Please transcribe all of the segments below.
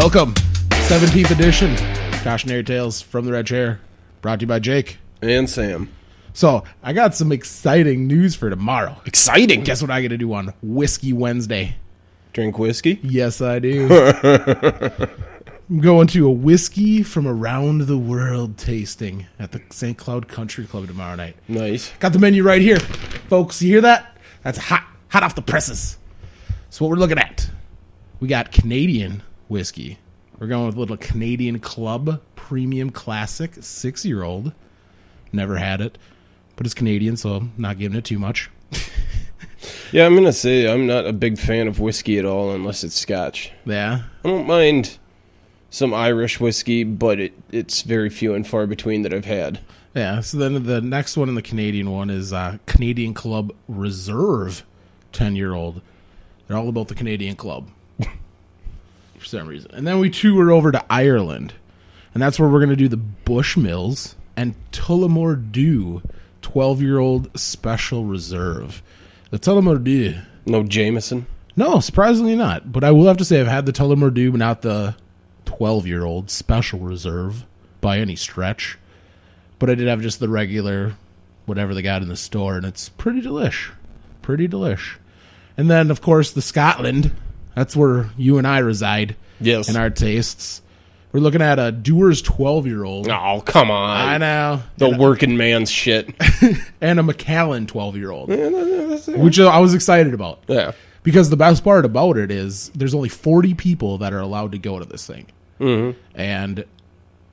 Welcome, 17th edition, Cautionary Tales from the Red Chair, brought to you by Jake. And Sam. So, I got some exciting news for tomorrow. Exciting? Guess what I get to do on Whiskey Wednesday? Drink whiskey? Yes, I do. I'm going to a whiskey from around the world tasting at the St. Cloud Country Club tomorrow night. Nice. Got the menu right here. Folks, you hear that? That's hot off the presses. So what we're looking at, we got Canadian whiskey. We're going with a little Canadian Club Premium Classic, 6-year-old. Never had it, but it's Canadian, so I'm not giving it too much. Yeah, I'm going to say I'm not a big fan of whiskey at all unless it's Scotch. Yeah? I don't mind some Irish whiskey, but it's very few and far between that I've had. Yeah, so then the next one in the Canadian one is Canadian Club Reserve, 10-year-old. They're all about the Canadian Club for some reason. And then we tour over to Ireland, and that's where we're going to do the Bushmills and Tullamore Dew 12-year-old Special Reserve. The Tullamore Dew. No Jameson? No, surprisingly not. But I will have to say I've had the Tullamore Dew, but not the 12-year-old Special Reserve by any stretch. But I did have just the regular, whatever they got in the store, and it's pretty delish. Pretty delish. And then, of course, the Scotland. That's where you and I reside. Yes. In our tastes. We're looking at a Dewar's 12-year-old. Oh, come on. I know. The working man's shit. And a Macallan 12-year-old. Which I was excited about. Yeah. Because the best part about it is there's only 40 people that are allowed to go to this thing. Mm-hmm. And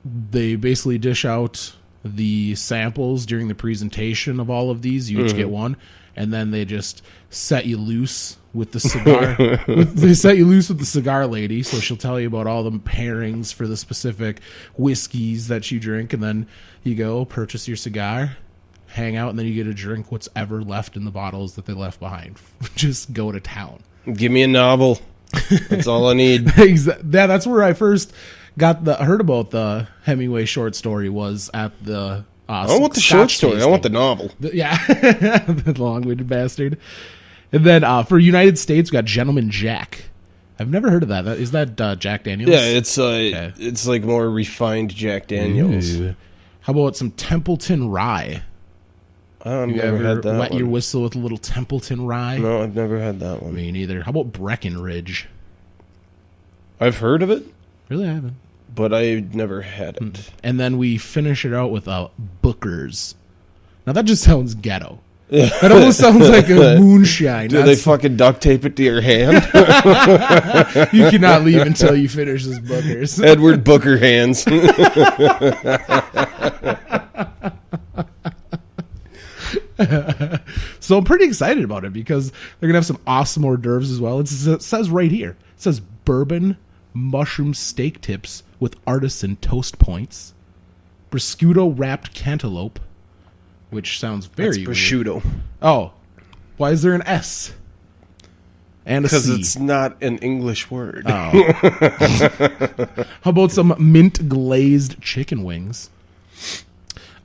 they basically dish out the samples during the presentation of all of these. You each get one. And then they just set you loose with the cigar. They set you loose with the cigar lady, so she'll tell you about all the pairings for the specific whiskeys that you drink, and then you go purchase your cigar, hang out, and then you get to drink what's ever left in the bottles that they left behind. Just go to town. Give me a novel. That's all I need. Yeah, that's where I first heard about the Hemingway short story, was at the I don't want the short story. tasting. I want the novel. Yeah, the long-winded bastard. And then for United States, we got Gentleman Jack. I've never heard of that. Is that Jack Daniels? Yeah, it's like more refined Jack Daniels. Ooh. How about some Templeton Rye? I've You never ever had that wet one. your whistle with a little Templeton Rye? No, I've never had that one. Me neither. How about Breckenridge? I've heard of it, Really, I haven't. but I've never had it. And then we finish it out with Booker's. Now that just sounds ghetto. That almost sounds like a moonshine. Do they fucking duct tape it to your hand? You cannot leave until you finish this Booker's. Edward Booker hands. So I'm pretty excited about it because they're going to have some awesome hors d'oeuvres as well. It says right here. It says bourbon mushroom steak tips with artisan toast points, prosciutto wrapped cantaloupe, which sounds very That's prosciutto. weird. Oh, why is there an S? And a C. Because it's not an English word. Oh. How about some mint glazed chicken wings?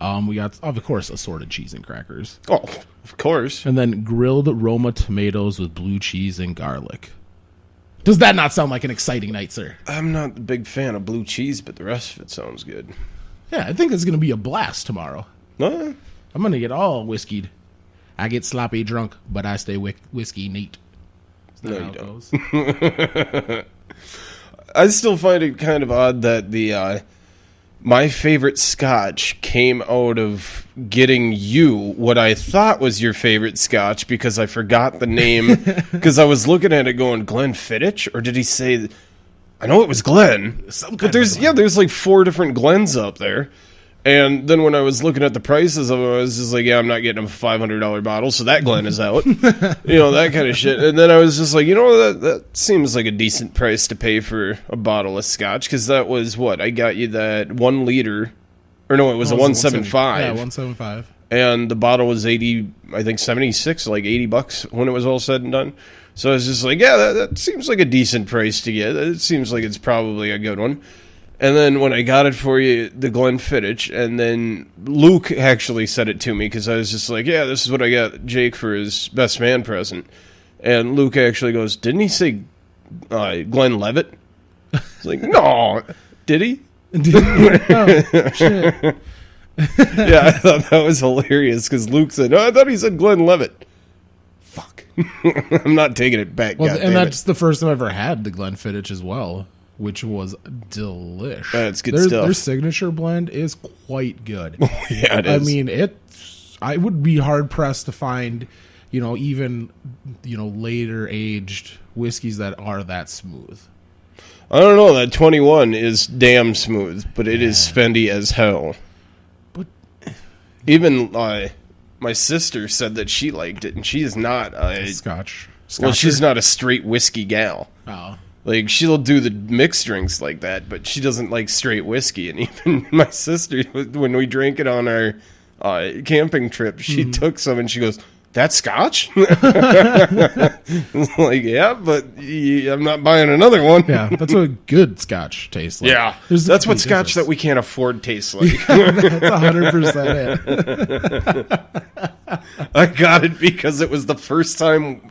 We got, of course, assorted cheese and crackers. Oh, of course. And then grilled Roma tomatoes with blue cheese and garlic. Does that not sound like an exciting night, sir? I'm not a big fan of blue cheese, but the rest of it sounds good. Yeah, I think it's going to be a blast tomorrow. No, I'm going to get all whiskeyed. I get sloppy drunk, but I stay whiskey neat. Is that how it goes? I still find it kind of odd that the my favorite scotch came out of getting you what I thought was your favorite scotch because I forgot the name because I was looking at it going Glenfiddich, or did he say I know it was Glen. But there's like 4 different Glens up there. And then when I was looking at the prices of them, I was just like, yeah, I'm not getting a $500 bottle, so that Glen is out. That kind of shit. And then I was just like, that seems like a decent price to pay for a bottle of scotch, because that was what? I got you that 1 liter, or no, it was a 175. Yeah, 175. And the bottle was 80, I think 76, like $80 when it was all said and done. So I was just like, yeah, that seems like a decent price to get. It seems like it's probably a good one. And then when I got it for you, the Glenfiddich, and then Luke actually said it to me because I was just like, yeah, this is what I got Jake for his best man present. And Luke actually goes, didn't he say Glenn Levitt? like, no. Did he? Oh, shit. Yeah, I thought that was hilarious because Luke said, "Oh, I thought he said Glenn Levitt." Fuck, I'm not taking it back. Well, and that's the first time I ever had the Glenfiddich as well, which was delish. That's good stuff. Their signature blend is quite good. Yeah, it is. I mean, I would be hard pressed to find, even later aged whiskeys that are that smooth. I don't know. That 21 is damn smooth, but it is spendy as hell. But even my sister said that she liked it, and she is not a Scotch. Well, she's not a straight whiskey gal. Oh. Like, she'll do the mixed drinks like that, but she doesn't like straight whiskey. And even my sister, when we drank it on our camping trip, she took some and she goes, "That's Scotch?" Like, yeah, but I'm not buying another one. Yeah, that's what a good Scotch tastes like. Yeah, that's what Scotch that we can't afford tastes like. That's 100% it. I got it because it was the first time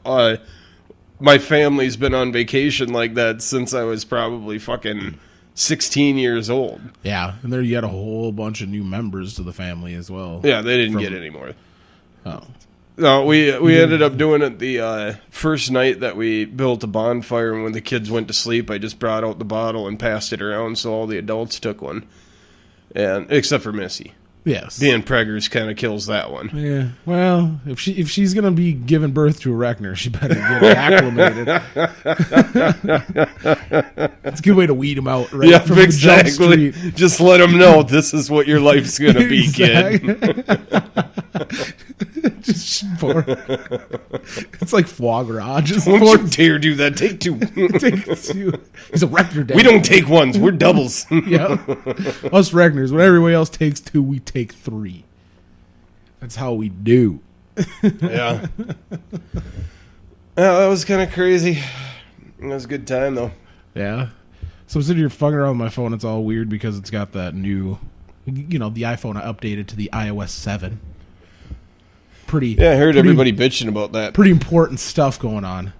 my family's been on vacation like that since I was probably fucking 16 years old. Yeah, and there you had a whole bunch of new members to the family as well. Yeah, they didn't get any more. Oh. No, we ended up doing it the first night that we built a bonfire, and when the kids went to sleep, I just brought out the bottle and passed it around, so all the adults took one, and except for Missy. Yes. Being preggers kind of kills that one. Yeah. Well, if she's gonna be giving birth to a Reckner, she better get acclimated. It's a good way to weed them out, right? From exactly. The jump street. Just let them know this is what your life's gonna be, kid. Just pour. It's like foie gras. Just Don't pour. you dare do that. Take two. Take two. He's a Reckner dad. We don't take ones. We're doubles. Yeah. Us Reckners, when everybody else takes two, we take three. That's how we do. Yeah. That was kind of crazy. It was a good time, though. Yeah. So instead of you're fucking around with my phone, it's all weird because it's got that new, the iPhone I updated to the iOS 7. Yeah, I heard everybody bitching about that. Pretty important stuff going on.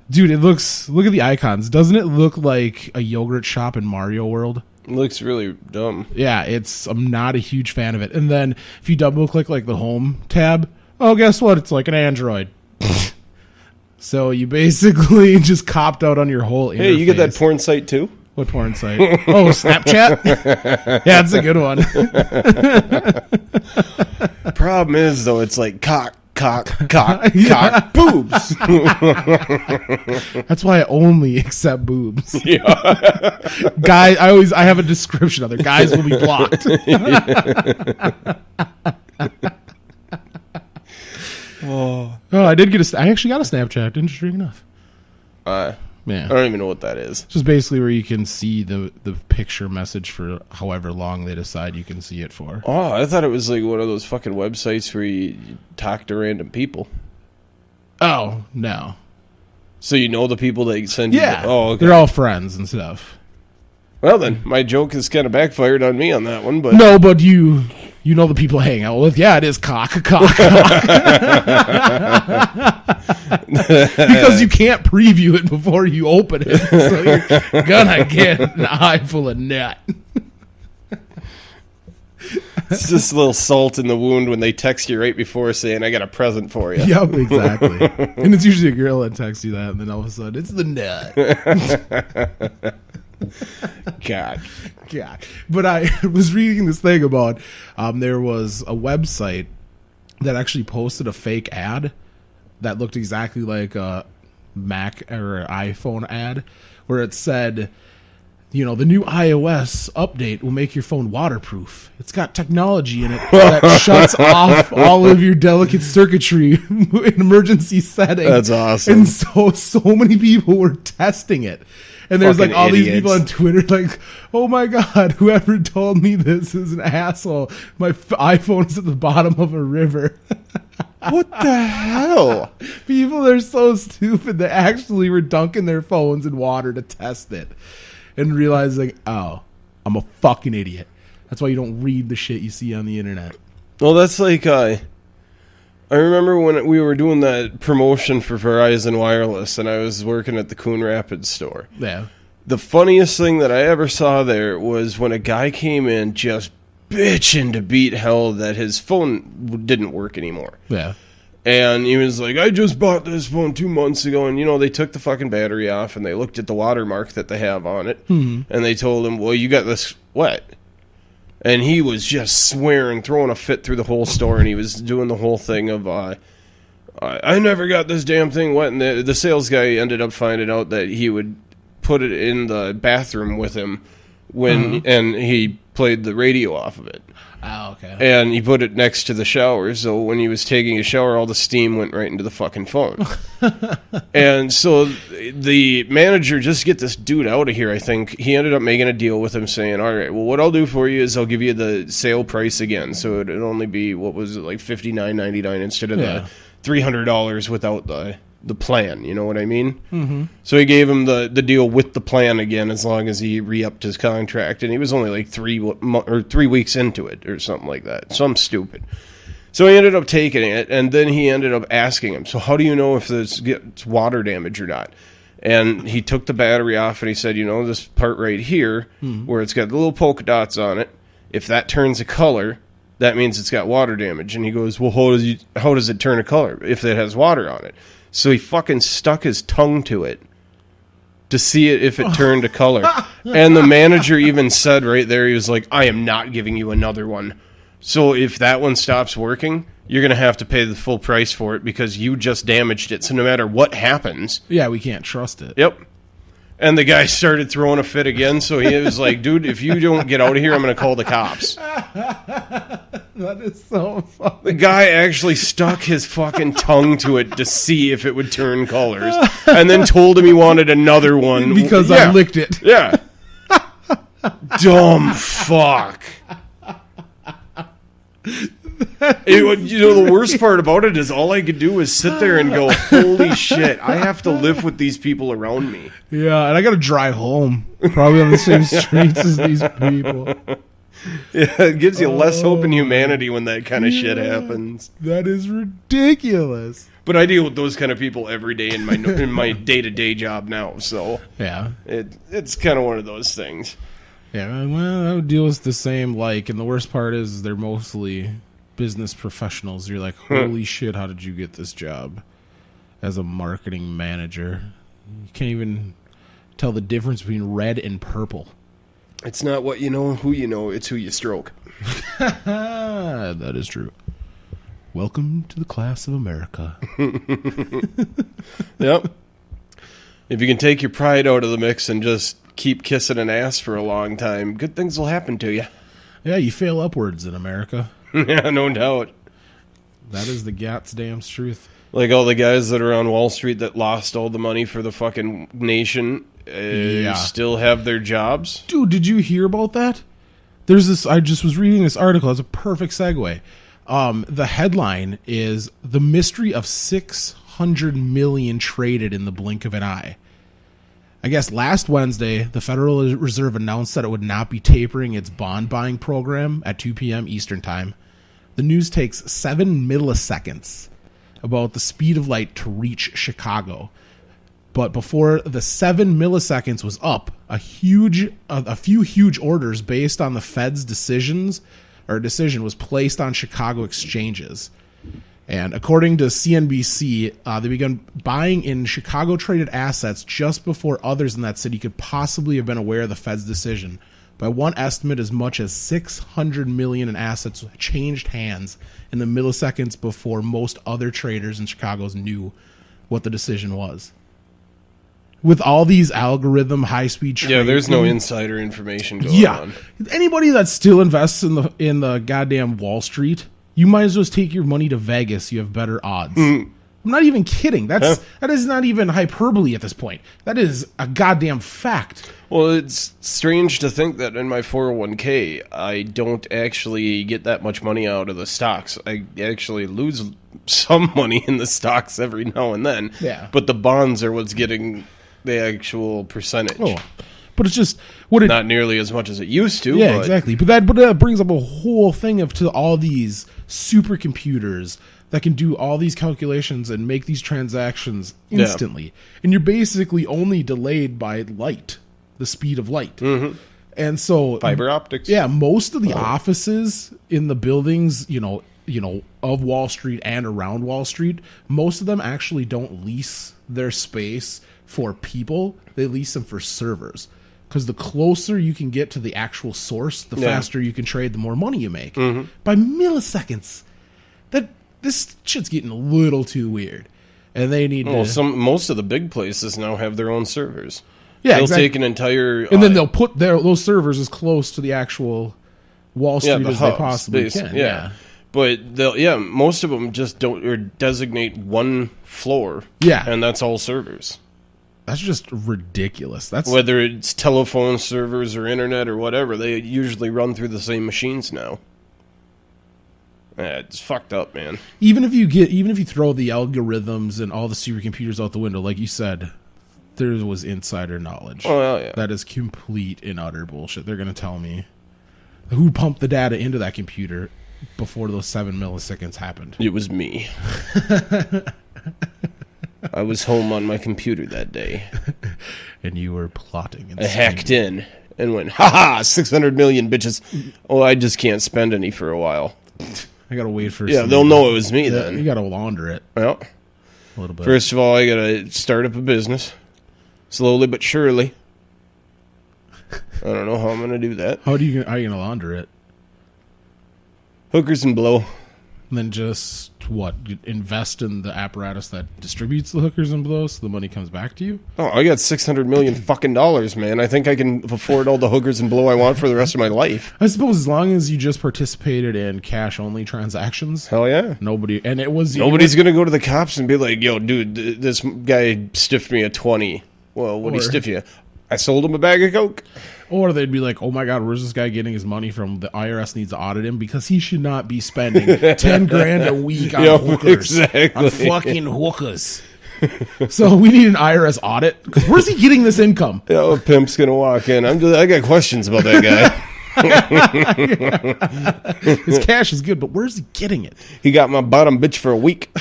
Dude, look at the icons. Doesn't it look like a yogurt shop in Mario World? It looks really dumb. Yeah, I'm not a huge fan of it. And then if you double click like the home tab, oh, guess what? It's like an Android. So you basically just copped out on your whole interface. Hey, you get that porn site too? What porn site? Oh, Snapchat? Yeah, it's a good one. Problem is, though, it's like cock, Yeah. boobs. That's why I only accept boobs. Yeah. Guys, I have a description of it. Guys will be blocked. Oh, I actually got a Snapchat. Interesting enough. Yeah. I don't even know what that is. Just basically where you can see the picture message for however long they decide you can see it for. Oh, I thought it was like one of those fucking websites where you talk to random people. Oh, no. So you know the people that send you? Yeah. Oh, okay. They're all friends and stuff. Well, then, my joke has kind of backfired on me on that one, but... No, but you know the people I hang out with. Yeah, it is cock. Because you can't preview it before you open it. So you're gonna get an eye full of nut. It's just a little salt in the wound when they text you right before saying, "I got a present for you." Yep, exactly. And it's usually a girl that texts you that, and then all of a sudden, it's the nut. God. But I was reading this thing about there was a website that actually posted a fake ad that looked exactly like a Mac or an iPhone ad, where it said, the new iOS update will make your phone waterproof. It's got technology in it that shuts off all of your delicate circuitry in emergency settings. That's awesome. And so many people were testing it. And there's Fucking like all idiots. these people on Twitter like, oh my God, whoever told me this is an asshole. My iPhone is at the bottom of a river. What the hell? People are so stupid. They actually were dunking their phones in water to test it and realizing, oh, I'm a fucking idiot. That's why you don't read the shit you see on the internet. Well, that's like, I remember when we were doing that promotion for Verizon Wireless and I was working at the Coon Rapids store. Yeah. The funniest thing that I ever saw there was when a guy came in just bitching to beat hell that his phone didn't work anymore. Yeah. And he was like, I just bought this phone 2 months ago, and, they took the fucking battery off, and they looked at the watermark that they have on it, and they told him, well, you got this wet. And he was just swearing, throwing a fit through the whole store, and he was doing the whole thing of, I never got this damn thing wet, and the sales guy ended up finding out that he would put it in the bathroom with him and he played the radio off of it. Oh, okay. And he put it next to the shower, so when he was taking a shower, all the steam went right into the fucking phone. And so the manager, just get this dude out of here, I think, he ended up making a deal with him saying, all right, well, what I'll do for you is I'll give you the sale price again. So it'd only be, what was it, like $59.99 instead of the $300 without the plan, you know what I mean? Mm-hmm. So he gave him the deal with the plan again, as long as he re-upped his contract, and he was only like 3 weeks into it or something like that. Something stupid. So he ended up taking it, and then he ended up asking him, so how do you know if it's water damage or not? And he took the battery off, and he said, this part right here, where it's got the little polka dots on it, if that turns a color, that means it's got water damage. And he goes, well, how does it turn a color if it has water on it? So he fucking stuck his tongue to it to see if it turned a color. And the manager even said right there, he was like, I am not giving you another one. So if that one stops working, you're going to have to pay the full price for it because you just damaged it. So no matter what happens. Yeah, we can't trust it. Yep. And the guy started throwing a fit again, so he was like, dude, if you don't get out of here, I'm going to call the cops. That is so funny. The guy actually stuck his fucking tongue to it to see if it would turn colors, and then told him he wanted another one. Because I licked it. Yeah. Dumb fuck. The worst part about it is all I could do was sit there and go, holy shit, I have to live with these people around me. Yeah, and I got to drive home. Probably on the same streets as these people. Yeah, it gives you less hope in humanity when that kind of shit happens. That is ridiculous. But I deal with those kind of people every day in my day-to-day job now, so yeah, it's kind of one of those things. Yeah, well, I would deal with the same, and the worst part is they're mostly business professionals. You're like, holy shit, how did you get this job as a marketing manager? You can't even tell the difference between red and purple. It's not what you know, who you know, it's who you stroke. That is true. Welcome to the class of America. Yep. If you can take your pride out of the mix and just keep kissing an ass for a long time, good things will happen to you. Yeah, you fail upwards in America. Yeah, no doubt. That is the goddamn truth. Like all the guys that are on Wall Street that lost all the money for the fucking nation still have their jobs. Dude, did you hear about that? There's this, I just was reading this article. It's a perfect segue. The headline is The Mystery of 600 million Traded in the Blink of an Eye. I guess last Wednesday, the Federal Reserve announced that it would not be tapering its bond buying program at 2 p.m. Eastern Time. The news takes 7 milliseconds, about the speed of light, to reach Chicago. But before the 7 milliseconds was up, a few huge orders based on the Fed's decision was placed on Chicago exchanges. And according to CNBC, they began buying in Chicago-traded assets just before others in that city could possibly have been aware of the Fed's decision. By one estimate, as much as $600 million in assets changed hands in the milliseconds before most other traders in Chicago knew what the decision was. With all these algorithm high-speed trading, yeah, there's no insider information going on. Anybody that still invests in the goddamn Wall Street, you might as well just take your money to Vegas. You have better odds. I'm not even kidding. That is not even hyperbole at this point. That is a goddamn fact. Well, it's strange to think that in my 401k, I don't actually get that much money out of the stocks. I actually lose some money in the stocks every now and then. Yeah. But the bonds are what's getting the actual percentage. Oh, but it's just not nearly as much as it used to. Yeah, exactly. But that brings up a whole thing to all these supercomputers that can do all these calculations and make these transactions instantly. Yeah. And you're basically only delayed by light. the speed of light. Mm-hmm. And so fiber optics. Yeah, most of the offices in the buildings, of Wall Street and around Wall Street, most of them actually don't lease their space for people. They lease them for servers. Because the closer you can get to the actual source, the faster you can trade, the more money you make. Mm-hmm. By milliseconds. This shit's getting a little too weird. And they need most of the big places now have their own servers. Yeah, they'll take an entire... And then they'll put those servers as close to the actual Wall Street as they possibly can. Yeah. But most of them just don't or designate one floor. Yeah. And that's all servers. That's just ridiculous. Whether it's telephone servers or internet or whatever, they usually run through the same machines now. Yeah, it's fucked up, man. Even if you throw the algorithms and all the supercomputers out the window, like you said, there was insider knowledge. Oh, yeah. That is complete and utter bullshit. They're going to tell me who pumped the data into that computer before those 7 milliseconds happened. It was me. I was home on my computer that day. And you were plotting. And I hacked in and went, ha-ha, 600 million bitches. Oh, I just can't spend any for a while. I got to wait for... Yeah, they'll know it was me then. You got to launder it. Well, a little bit. First of all, I got to start up a business. Slowly but surely. I don't know how I'm going to do that. How are you going to launder it? Hookers and blow. And then just, invest in the apparatus that distributes the hookers and blow so the money comes back to you? Oh, I got $600 million fucking dollars, man. I think I can afford all the hookers and blow I want for the rest of my life. I suppose as long as you just participated in cash-only transactions. Hell yeah. Nobody's going to go to the cops and be like, yo, dude, this guy stiffed me a 20. Well, what did he stiff you? I sold him a bag of Coke. Or they'd be like, oh my God, where's this guy getting his money from? The IRS needs to audit him because he should not be spending $10,000 a week on hookers. Exactly. On fucking hookers. So we need an IRS audit. Because where's he getting this income? Yeah, a pimp's going to walk in. I got questions about that guy. His cash is good, but where's he getting it? He got my bottom bitch for a week.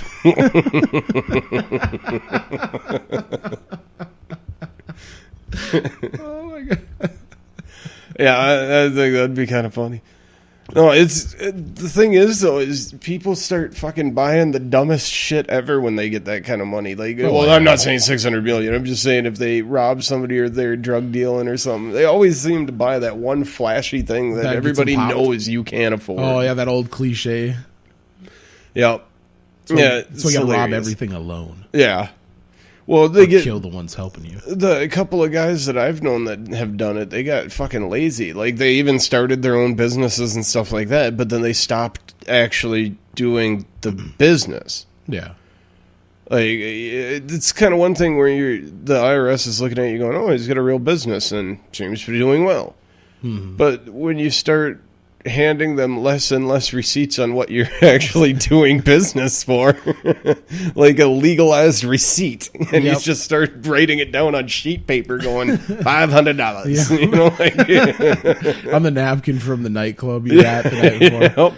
Oh my God. Yeah, I think that'd be kind of funny. No, the thing is though, is people start fucking buying the dumbest shit ever when they get that kind of money. Like, I'm not saying 600 million. I'm just saying if they rob somebody or they're drug dealing or something, they always seem to buy that one flashy thing that everybody knows you can't afford. Oh yeah, that old cliche. Yeah. So you gotta rob everything alone. Yeah. Well, they kill the ones helping you. A couple of guys that I've known that have done it, they got fucking lazy. Like, they even started their own businesses and stuff like that, but then they stopped actually doing the business. Yeah. Like, it's kind of one thing where the IRS is looking at you going, oh, he's got a real business and seems to be doing well. Hmm. But when you start handing them less and less receipts on what you're actually doing business for, like a legalized receipt, and you just start writing it down on sheet paper going $500. Yeah. You know, like, on the napkin from the nightclub you got the night before.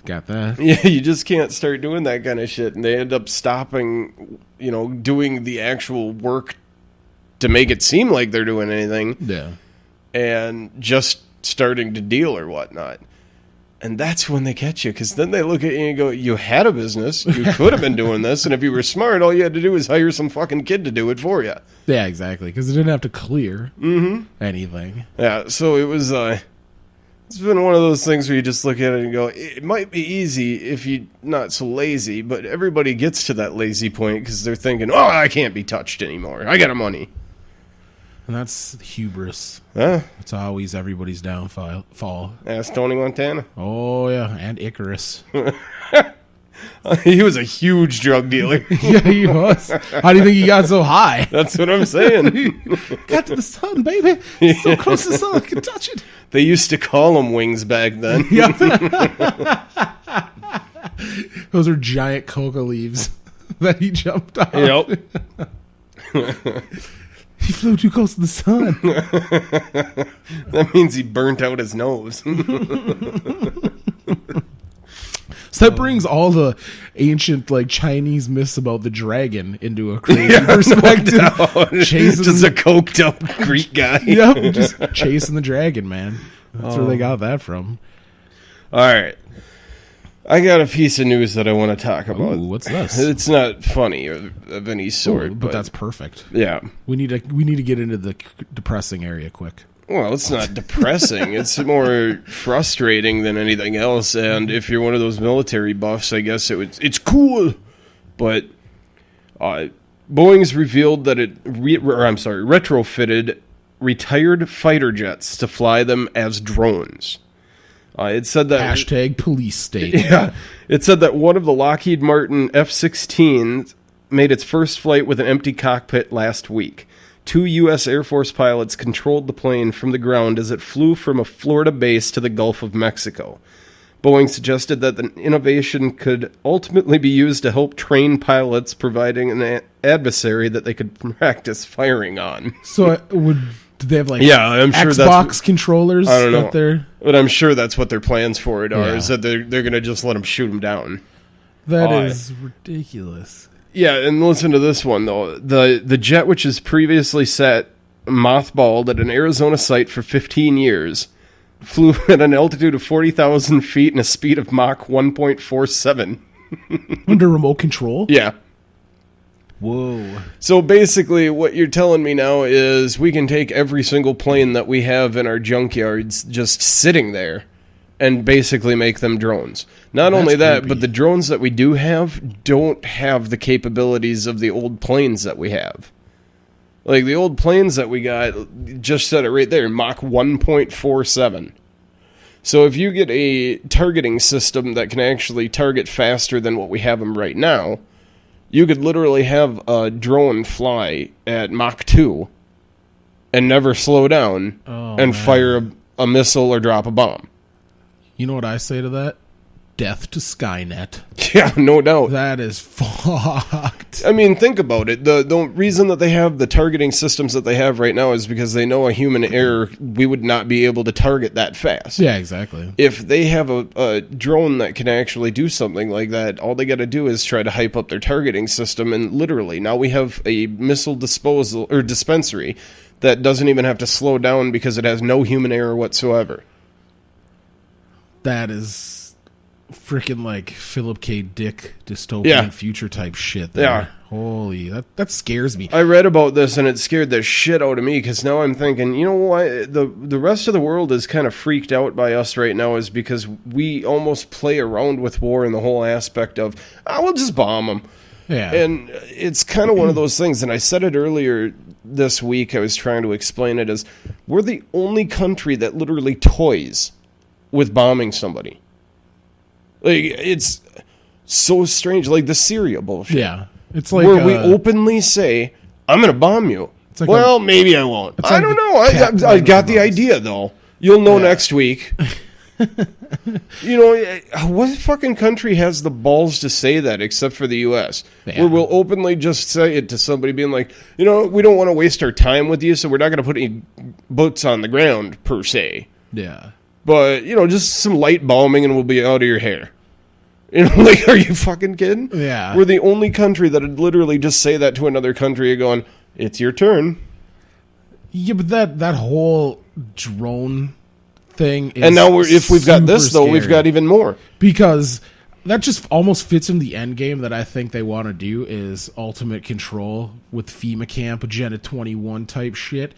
Got that. Yeah, you just can't start doing that kind of shit, and they end up stopping, doing the actual work to make it seem like they're doing anything. Yeah. And just starting to deal or whatnot. And that's when they catch you, because then they look at you and go, you had a business, you could have been doing this, and if you were smart, all you had to do was hire some fucking kid to do it for you. Yeah, exactly, because they didn't have to clear anything. Yeah, so it was, it's been one of those things where you just look at it and go, it might be easy if you're not so lazy, but everybody gets to that lazy point because they're thinking, oh, I can't be touched anymore, I got money. And that's hubris. Huh? It's always everybody's downfall. Ask Tony Montana. Oh, yeah, and Icarus. He was a huge drug dealer. Yeah, he was. How do you think he got so high? That's what I'm saying. Got to the sun, baby. So close to the sun, I can touch it. They used to call them wings back then. Those are giant coca leaves that he jumped off. Yep. He flew too close to the sun. That means he burnt out his nose. So that brings all the ancient like Chinese myths about the dragon into a crazy perspective. Just a coked up Greek guy. Yep, just chasing the dragon, man. That's where they got that from. All right. I got a piece of news that I want to talk about. Ooh, what's this? It's not funny or of any sort. Ooh, but that's perfect. Yeah. We need to get into the depressing area quick. Well, it's not depressing. It's more frustrating than anything else. And if you're one of those military buffs, I guess it's cool. But Boeing's revealed that it retrofitted retired fighter jets to fly them as drones. It said that hashtag police state. Yeah, it said that one of the Lockheed Martin F-16s made its first flight with an empty cockpit last week. 2 U.S. Air Force pilots controlled the plane from the ground as it flew from a Florida base to the Gulf of Mexico. Boeing suggested that the innovation could ultimately be used to help train pilots, providing an adversary that they could practice firing on. So did they have like I'm sure Xbox controllers? I don't know. There? But I'm sure that's what their plans for it are, is that they're going to just let them shoot them down. That is ridiculous. Yeah, and listen to this one, though. The jet, which is previously set mothballed at an Arizona site for 15 years, flew at an altitude of 40,000 feet and a speed of Mach 1.47. Under remote control? Yeah. Whoa. So basically, what you're telling me now is we can take every single plane that we have in our junkyards just sitting there and basically make them drones. Not only that, but the drones that we do have don't have the capabilities of the old planes that we have. Like, the old planes that we got, just said it right there, Mach 1.47. So if you get a targeting system that can actually target faster than what we have them right now, you could literally have a drone fly at Mach 2 and never slow down fire a missile or drop a bomb. You know what I say to that? Death to Skynet. Yeah, no doubt. That is fucked. I mean, think about it. The reason that they have the targeting systems that they have right now is because they know a human error, we would not be able to target that fast. Yeah, exactly. If they have a drone that can actually do something like that, all they got to do is try to hype up their targeting system, and literally, now we have a missile disposal or dispensary that doesn't even have to slow down because it has no human error whatsoever. That is freaking like Philip K. Dick dystopian future type shit there. Yeah. Holy, that scares me. I read about this and it scared the shit out of me because now I'm thinking, you know what? The rest of the world is kind of freaked out by us right now is because we almost play around with war in the whole aspect of, we'll just bomb them. Yeah. And it's kind of one of those things, and I said it earlier this week, I was trying to explain it as, we're the only country that literally toys with bombing somebody. Like, it's so strange. Like the Syria bullshit. Yeah. It's like where we openly say, I'm going to bomb you. Like well, maybe I won't. I don't know. I got the idea, though. You'll know next week. You know, what fucking country has the balls to say that except for the U.S.? Yeah. Where we'll openly just say it to somebody being like, you know, we don't want to waste our time with you, so we're not going to put any boots on the ground, per se. Yeah. But, you know, just some light bombing and we'll be out of your hair. You know, like, are you fucking kidding? Yeah. We're the only country that would literally just say that to another country going, it's your turn. Yeah, but that whole drone thing is and now if we've got this, though, scary. we've got even more. Because that just almost fits in the end game that I think they want to do is ultimate control with FEMA Camp, Agenda 21 type shit.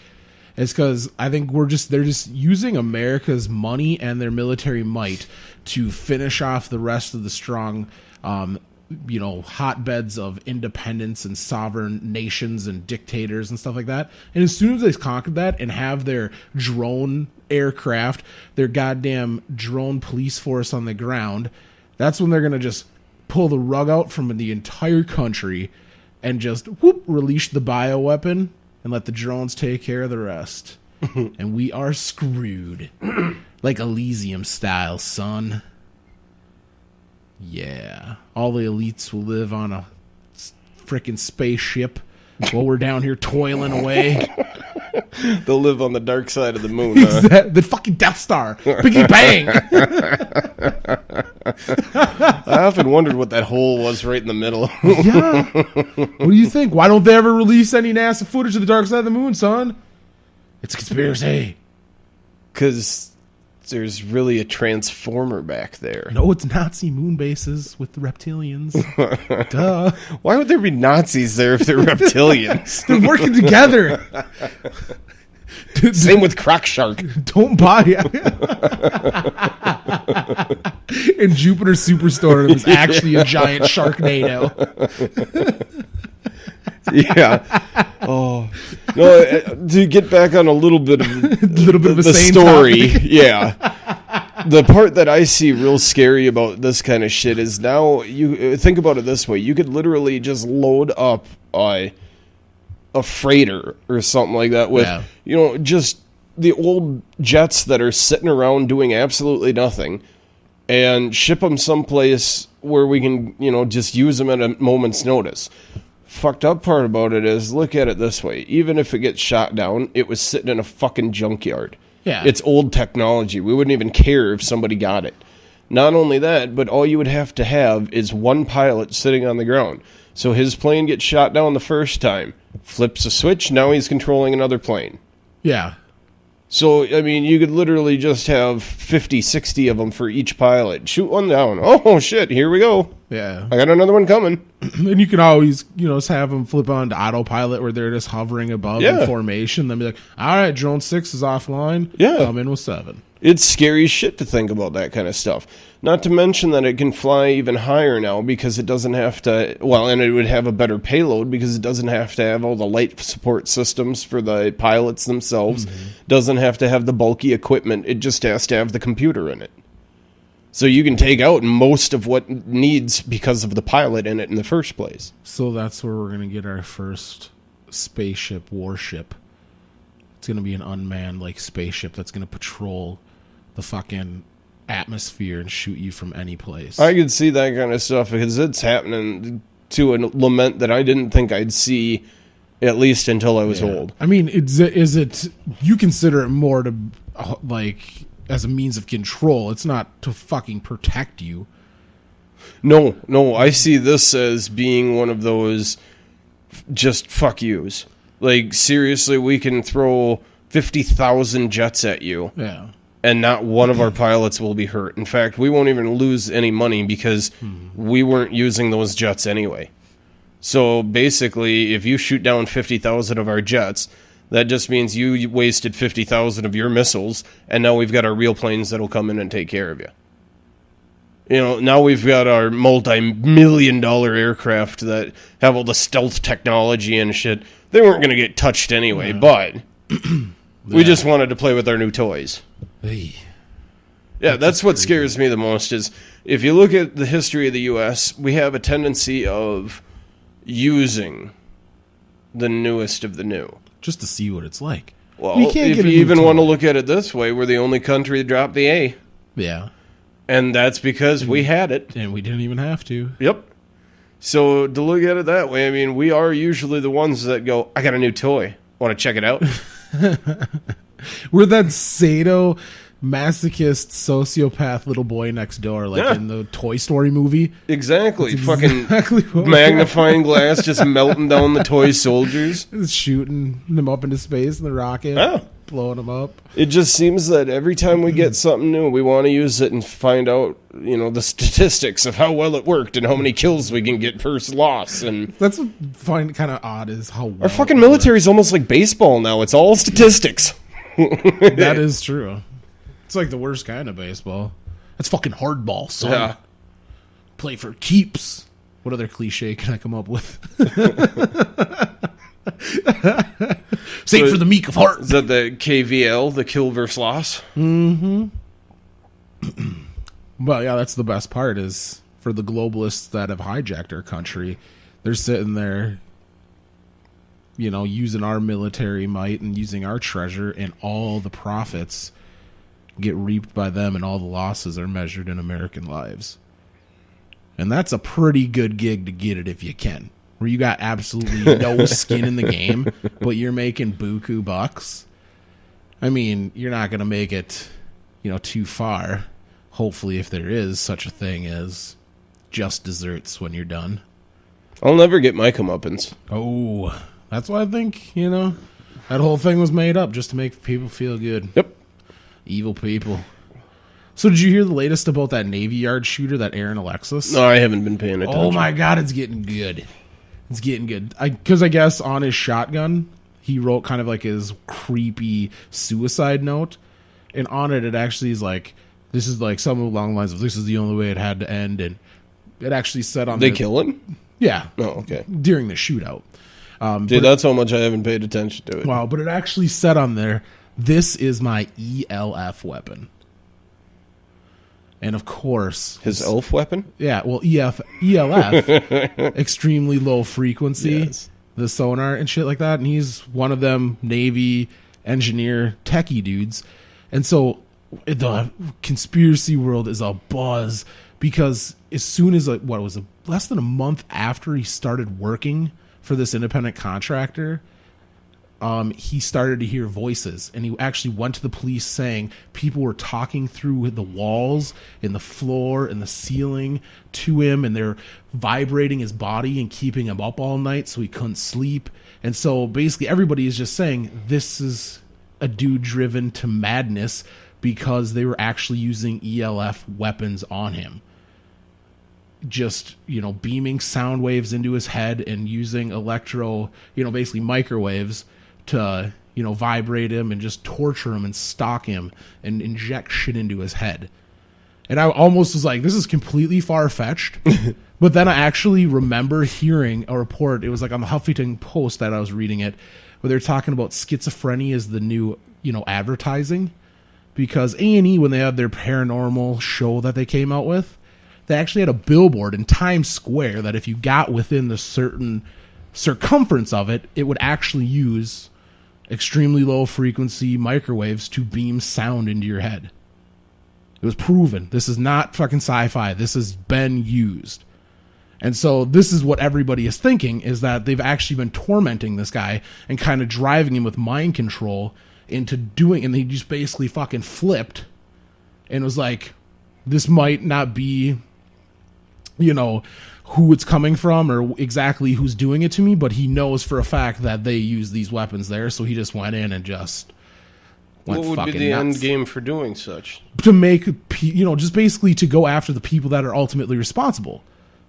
It's because I think they're just using America's money and their military might to finish off the rest of the strong, hotbeds of independence and sovereign nations and dictators and stuff like that. And as soon as they conquer that and have their drone aircraft, their goddamn drone police force on the ground, that's when they're going to just pull the rug out from the entire country and just release the bioweapon and let the drones take care of the rest. And we are screwed. Like Elysium style, son. Yeah. All the elites will live on a frickin' spaceship while we're down here toiling away. They'll live on the dark side of the moon. Huh? The fucking Death Star. Biggie bang. I often wondered what that hole was right in the middle. Yeah. What do you think? Why don't they ever release any NASA footage of the dark side of the moon, son? It's a conspiracy. Because there's really a transformer back there. No, it's Nazi moon bases with the reptilians. Duh. Why would there be Nazis there if they're reptilians? They're working together. Same with Croc Shark. Don't buy it. And Jupiter Superstorm was actually a giant Sharknado. Yeah. Oh no. To get back on a little bit of the story. Topic. Yeah. The part that I see real scary about this kind of shit is now you think about it this way: you could literally just load up a freighter or something like that with just the old jets that are sitting around doing absolutely nothing, and ship them someplace where we can just use them at a moment's notice. Fucked up part about it is, look at it this way: even if it gets shot down, it was sitting in a fucking junkyard. Yeah, it's old technology. We wouldn't even care if somebody got it. Not only that, but all you would have to have is one pilot sitting on the ground. So his plane gets shot down the first time, flips a switch, now he's controlling another plane. Yeah. So, I mean, you could literally just have 50, 60 of them for each pilot. Shoot one down. Oh, shit, here we go. Yeah. I got another one coming. And you can always, just have them flip on to autopilot where they're just hovering above in formation. Then be like, all right, drone 6 is offline. Yeah. Come in with 7. It's scary as shit to think about that kind of stuff. Not to mention that it can fly even higher now because it doesn't have to... Well, and it would have a better payload because it doesn't have to have all the light support systems for the pilots themselves. Mm-hmm. Doesn't have to have the bulky equipment. It just has to have the computer in it. So you can take out most of what it needs because of the pilot in it in the first place. So that's where we're going to get our first spaceship warship. It's going to be an unmanned spaceship that's going to patrol the fucking atmosphere and shoot you from any place. I could see that kind of stuff because it's happening to a lament that I didn't think I'd see, at least until I was old. I mean, is it you consider it more to as a means of control? It's not to fucking protect you. No, I see this as being one of those just fuck yous. Seriously, we can throw 50,000 jets at you. Yeah. And not one of our pilots will be hurt. In fact, we won't even lose any money because we weren't using those jets anyway. So basically, if you shoot down 50,000 of our jets, that just means you wasted 50,000 of your missiles, and now we've got our real planes that'll come in and take care of you. Now we've got our multi-million-dollar aircraft that have all the stealth technology and shit. They weren't going to get touched anyway, but we just wanted to play with our new toys. Hey. Yeah, that's what scares me the most is if you look at the history of the U.S., we have a tendency of using the newest of the new. Just to see what it's like. Well, if you even want to look at it this way, we're the only country to drop the A. Yeah. And that's because we had it. And we didn't even have to. Yep. So to look at it that way, I mean, we are usually the ones that go, I got a new toy. Want to check it out? We're that sadomasochist sociopath little boy next door, in the Toy Story movie. Exactly. Fucking magnifying glass just melting down the toy soldiers. Shooting them up into space in the rocket. Blowing them up. It just seems that every time we get something new, we want to use it and find out, the statistics of how well it worked and how many kills we can get per loss. And that's what I find kind of odd is how well our fucking military is almost like baseball now. It's all statistics. That is true. It's like the worst kind of baseball. That's fucking hardball, son. Yeah. Play for keeps. What other cliche can I come up with? Save for the meek of heart. Is that the KVL, the kill versus loss? Mm-hmm. Well, yeah, that's the best part is for the globalists that have hijacked our country, they're sitting there, using our military might and using our treasure, and all the profits get reaped by them, and all the losses are measured in American lives. And that's a pretty good gig to get it if you can. Where you got absolutely no skin in the game, but you're making buku bucks. I mean, you're not going to make it, too far. hopefully, if there is such a thing as just desserts when you're done. I'll never get my comeuppance. Oh, that's why I think, that whole thing was made up just to make people feel good. Yep. Evil people. So did you hear the latest about that Navy Yard shooter, that Aaron Alexis? No, I haven't been paying attention. Oh my God, it's getting good. It's getting good. Because I guess on his shotgun, he wrote kind of like his creepy suicide note. And on it, it actually is like, this is like something along the lines of, this is the only way it had to end. And it actually said on They kill him? Yeah. Oh, okay. During the shootout. Dude, that's how much I haven't paid attention to it. Wow, but it actually said on there, this is my ELF weapon. And of course... His elf weapon? Yeah, well, ELF, extremely low frequency, yes. The sonar and shit like that. And he's one of them Navy engineer techie dudes. And so the conspiracy world is a buzz because as soon as, less than a month after he started working for this independent contractor... he started to hear voices, and he actually went to the police saying people were talking through the walls and the floor and the ceiling to him, and they're vibrating his body and keeping him up all night so he couldn't sleep. And so basically everybody is just saying this is a dude driven to madness because they were actually using ELF weapons on him. Just, beaming sound waves into his head and using basically microwaves to, vibrate him and just torture him and stalk him and inject shit into his head. And I almost was like, this is completely far-fetched. But then I actually remember hearing a report. It was like on the Huffington Post that I was reading it, where they're talking about schizophrenia as the new, advertising. Because A&E, when they had their paranormal show that they came out with, they actually had a billboard in Times Square that if you got within the certain circumference of it, it would actually use extremely low frequency microwaves to beam sound into your head. It was proven. This is not fucking sci-fi. This has been used. And so this is what everybody is thinking, is that they've actually been tormenting this guy and kind of driving him with mind control into doing, and he just basically fucking flipped and was like, this might not be, who it's coming from or exactly who's doing it to me, but he knows for a fact that they use these weapons there, so he just went in and just went fucking nuts. What would be the end game for doing such? To make, just basically to go after the people that are ultimately responsible.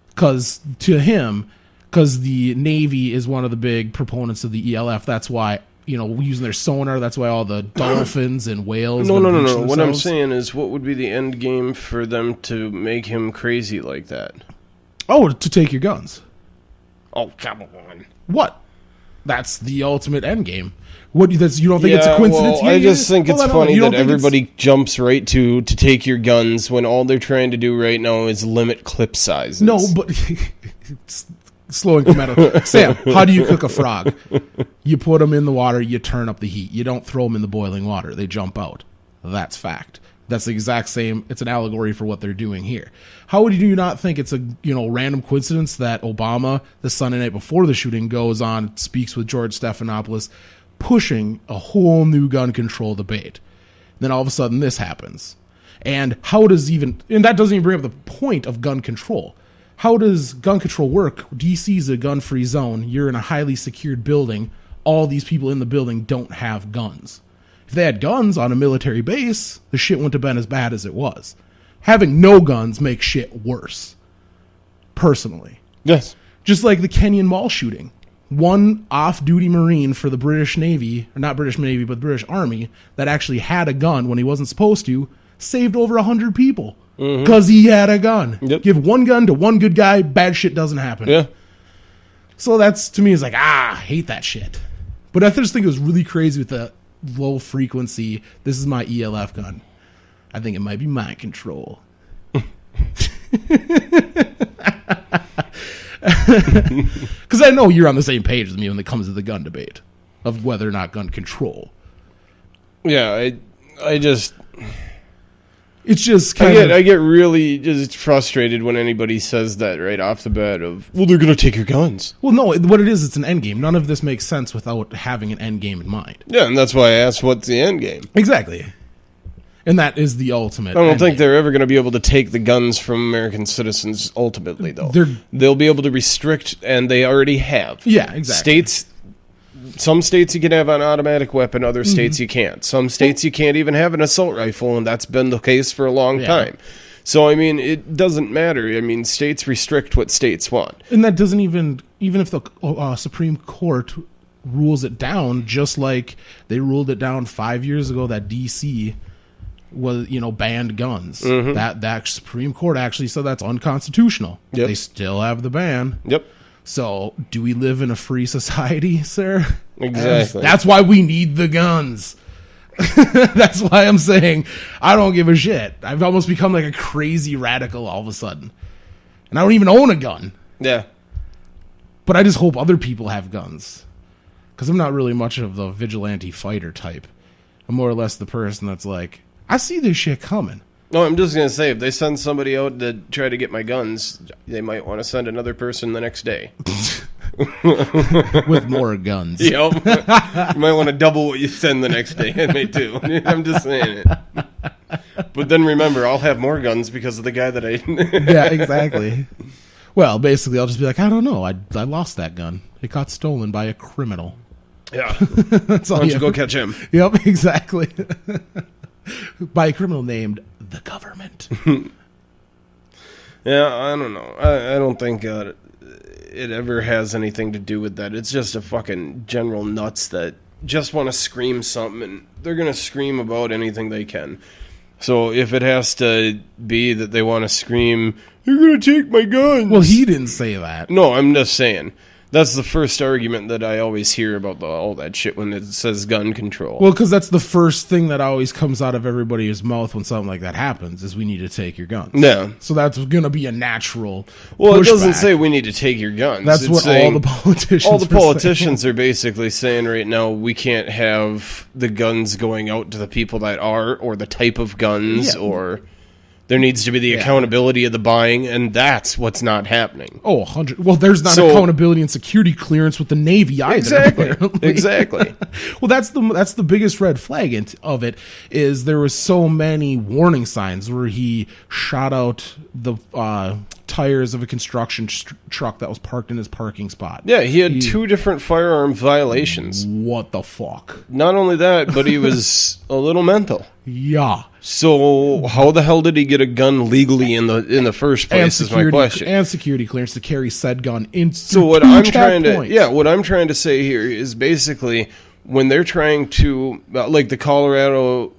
Because to him, because the Navy is one of the big proponents of the ELF, that's why, using their sonar, that's why all the dolphins and whales... No. What I'm saying is, what would be the end game for them to make him crazy like that? Oh, to take your guns. Oh, come on. What? That's the ultimate end game. What? You don't think it's a coincidence? Well, I just think it's funny that everybody jumps right to take your guns when all they're trying to do right now is limit clip sizes. No, but... slow incremental. Sam, how do you cook a frog? You put them in the water, you turn up the heat. You don't throw them in the boiling water. They jump out. That's fact. That's the exact same. It's an allegory for what they're doing here. How would you not think it's a random coincidence that Obama, the Sunday night before the shooting, goes on, speaks with George Stephanopoulos, pushing a whole new gun control debate. Then all of a sudden this happens. And how does and that doesn't even bring up the point of gun control. How does gun control work? DC is a gun-free zone. You're in a highly secured building. All these people in the building don't have guns. If they had guns on a military base, the shit wouldn't have been as bad as it was. Having no guns makes shit worse. Personally. Yes. Just like the Kenyan Mall shooting. One off-duty Marine for the British Navy, or not British Navy, but the British Army, that actually had a gun when he wasn't supposed to, saved over 100 people. Because he had a gun. Yep. Give one gun to one good guy, bad shit doesn't happen. Yeah. So that's, to me, is like, I hate that shit. But I just think it was really crazy with the low frequency, this is my ELF gun. I think it might be mind control. Because I know you're on the same page with me when it comes to the gun debate of whether or not gun control. Yeah, I just... It's just I get really just frustrated when anybody says that right off the bat of, well, they're going to take your guns. Well, no, what it is, it's an end game. None of this makes sense without having an end game in mind. Yeah, and that's why I asked what's the end game. Exactly. And that is the ultimate. I don't think they're ever going to be able to take the guns from American citizens ultimately, though. They'll be able to restrict, and they already have. Yeah, exactly. Some states you can have an automatic weapon, other states you can't. Some states you can't even have an assault rifle, and that's been the case for a long time. So, I mean, it doesn't matter. I mean, states restrict what states want. And that doesn't even if the Supreme Court rules it down, just like they ruled it down 5 years ago that D.C. was, banned guns. That Supreme Court actually said that's unconstitutional. Yep. They still have the ban. Yep. So, do we live in a free society, sir? Exactly. That's why we need the guns. That's why I'm saying I don't give a shit. I've almost become like a crazy radical all of a sudden. And I don't even own a gun. Yeah. But I just hope other people have guns. Because I'm not really much of the vigilante fighter type. I'm more or less the person that's like, I see this shit coming. No, I'm just going to say, if they send somebody out to try to get my guns, they might want to send another person the next day. With more guns. Yep. You might want to double what you send the next day. And me too. I'm just saying it. But then remember, I'll have more guns because of the guy that I... Yeah, exactly. Well, basically, I'll just be like, I don't know. I lost that gun. It got stolen by a criminal. Yeah. That's all. Why don't you go catch him? Yep, exactly. By a criminal named the government. Yeah, I don't know. I don't think it ever has anything to do with that. It's just a fucking general nuts that just want to scream something, and they're going to scream about anything they can. So if it has to be that they want to scream, you're going to take my guns. Well, he didn't say that. No, I'm just saying. That's the first argument that I always hear about all that shit when it says gun control. Well, because that's the first thing that always comes out of everybody's mouth when something like that happens is we need to take your guns. Yeah. So that's going to be a natural Well, pushback. It doesn't say we need to take your guns. That's it's what saying, all the politicians All the politicians are basically saying right now we can't have the guns going out to the people that are, or the type of guns, or... There needs to be the accountability of the buying, and that's what's not happening. Oh, 100. Well, there's not accountability and security clearance with the Navy either. Exactly. Exactly. Well, that's the biggest red flag of it is there was so many warning signs where he shot out the tires of a construction truck that was parked in his parking spot. Yeah, he had 2 different firearm violations. What the fuck? Not only that, but he was a little mental. Yeah. So how the hell did he get a gun legally in the first place? Is my question. And security clearance to carry said gun into. So what I'm trying to say here is basically when they're trying to like the Colorado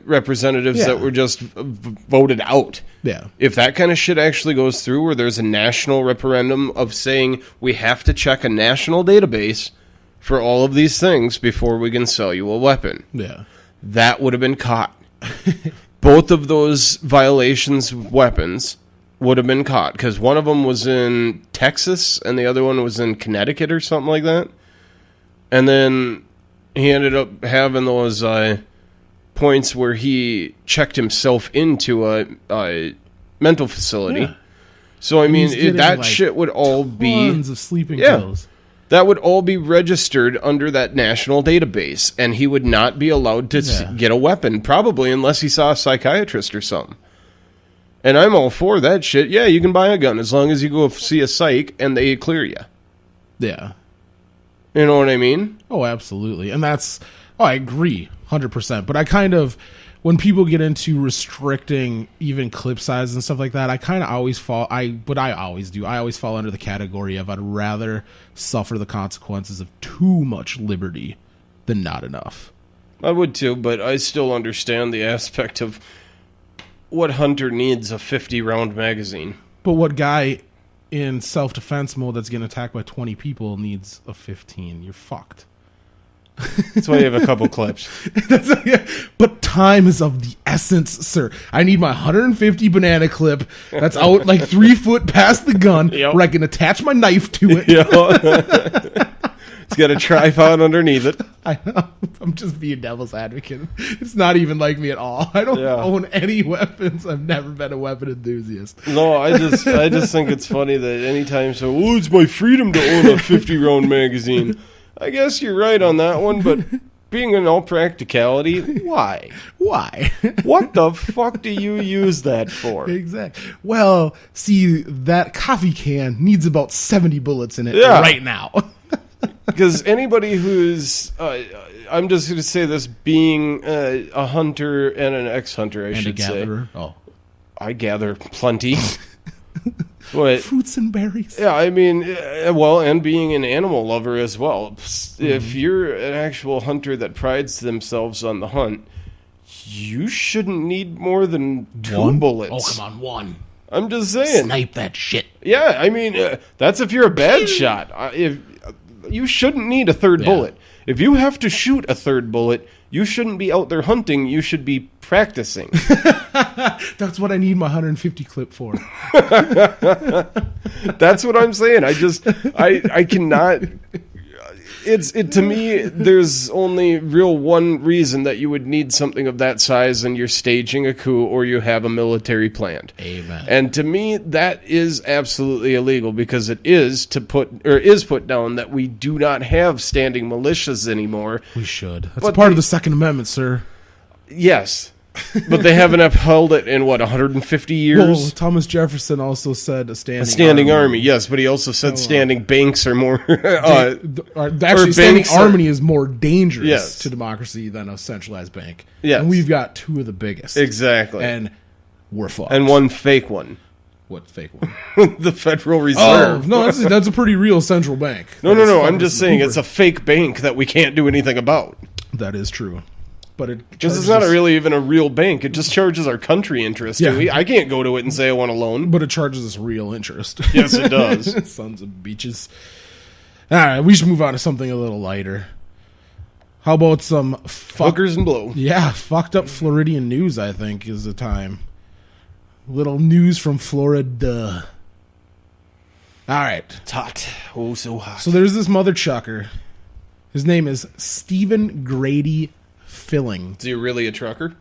representatives that were just voted out. Yeah. If that kind of shit actually goes through, where there's a national referendum of saying we have to check a national database for all of these things before we can sell you a weapon. Yeah. That would have been caught. Both of those violations of weapons would have been caught because one of them was in Texas and the other one was in Connecticut or something like that. And then he ended up having those points where he checked himself into a mental facility. Yeah. So, I mean, that shit would all be... Tons of sleeping pills. That would all be registered under that national database, and he would not be allowed to get a weapon, probably unless he saw a psychiatrist or something. And I'm all for that shit. Yeah, you can buy a gun as long as you go see a psych and they clear you. Yeah. You know what I mean? Oh, absolutely. And that's... Oh, I agree, 100%. But I kind of... When people get into restricting even clip size and stuff like that, I kind of always fall... I always do. I always fall under the category of I'd rather suffer the consequences of too much liberty than not enough. I would too, but I still understand the aspect of what hunter needs a 50-round magazine. But what guy in self-defense mode that's getting attacked by 20 people needs a 15? You're fucked. That's why you have a couple clips. But time is of the essence, sir. I need my 150 banana clip that's out like 3 foot past the gun where I can attach my knife to it. It's got a tripod underneath it. I know. I'm just being devil's advocate. It's not even like me at all. I don't own any weapons. I've never been a weapon enthusiast. No, I just think it's funny that anytime it's my freedom to own a 50-round magazine. I guess you're right on that one, but being in all practicality, why? Why? What the fuck do you use that for? Exactly. Well, see, that coffee can needs about 70 bullets in it right now. Because anybody who's, I'm just going to say this, being a hunter and an ex-hunter, I should say. Oh. I gather plenty. But, fruits and berries. Yeah, I mean, well, and being an animal lover as well. If you're an actual hunter that prides themselves on the hunt, you shouldn't need more than 2 bullets. Oh, come on, 1. I'm just saying. Snipe that shit. Yeah, I mean, that's if you're a bad shot. If you shouldn't need a 3rd bullet. If you have to shoot a 3rd bullet, you shouldn't be out there hunting. You should be practicing. That's what I need my 150 clip for. That's what I'm saying. I cannot. To me, there's only real one reason that you would need something of that size, and you're staging a coup or you have a military planned. Amen. And to me, that is absolutely illegal, because it is put down that we do not have standing militias anymore. We should. That's part of the Second Amendment, sir. Yes. But they haven't upheld it in, 150 years? Well, Thomas Jefferson also said a standing army. Yes, but he also said standing banks are more... actually, standing army is more dangerous to democracy than a centralized bank. Yes. And we've got 2 of the biggest. Exactly. And we're fucked. And one fake one. What fake one? The Federal Reserve. Oh, no, that's a pretty real central bank. No. I'm just saying it's a fake bank that we can't do anything about. That is true. But because it's not really even a real bank. It just charges our country interest. Yeah. I can't go to it and say I want a loan. But it charges us real interest. Yes, it does. Sons of beaches. All right, we should move on to something a little lighter. How about some... Hookers and blow. Yeah, fucked up Floridian news, I think, is the time. Little news from Florida. All right. It's hot. Oh, so hot. So there's this mother chucker. His name is Stephen Grady Filling. Is he really a trucker?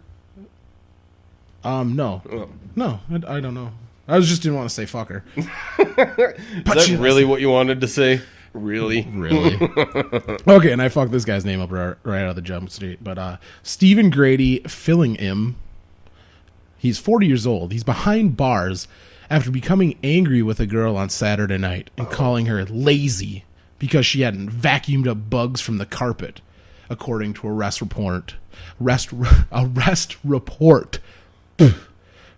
No. Oh. No, I don't know. I just didn't want to say fucker. Is that really what you wanted to say? Really? Really? Okay, and I fucked this guy's name up right out of the jump street. But Stephen Grady Filling him. He's 40 years old. He's behind bars after becoming angry with a girl on Saturday night and calling her lazy because she hadn't vacuumed up bugs from the carpet, according to a arrest report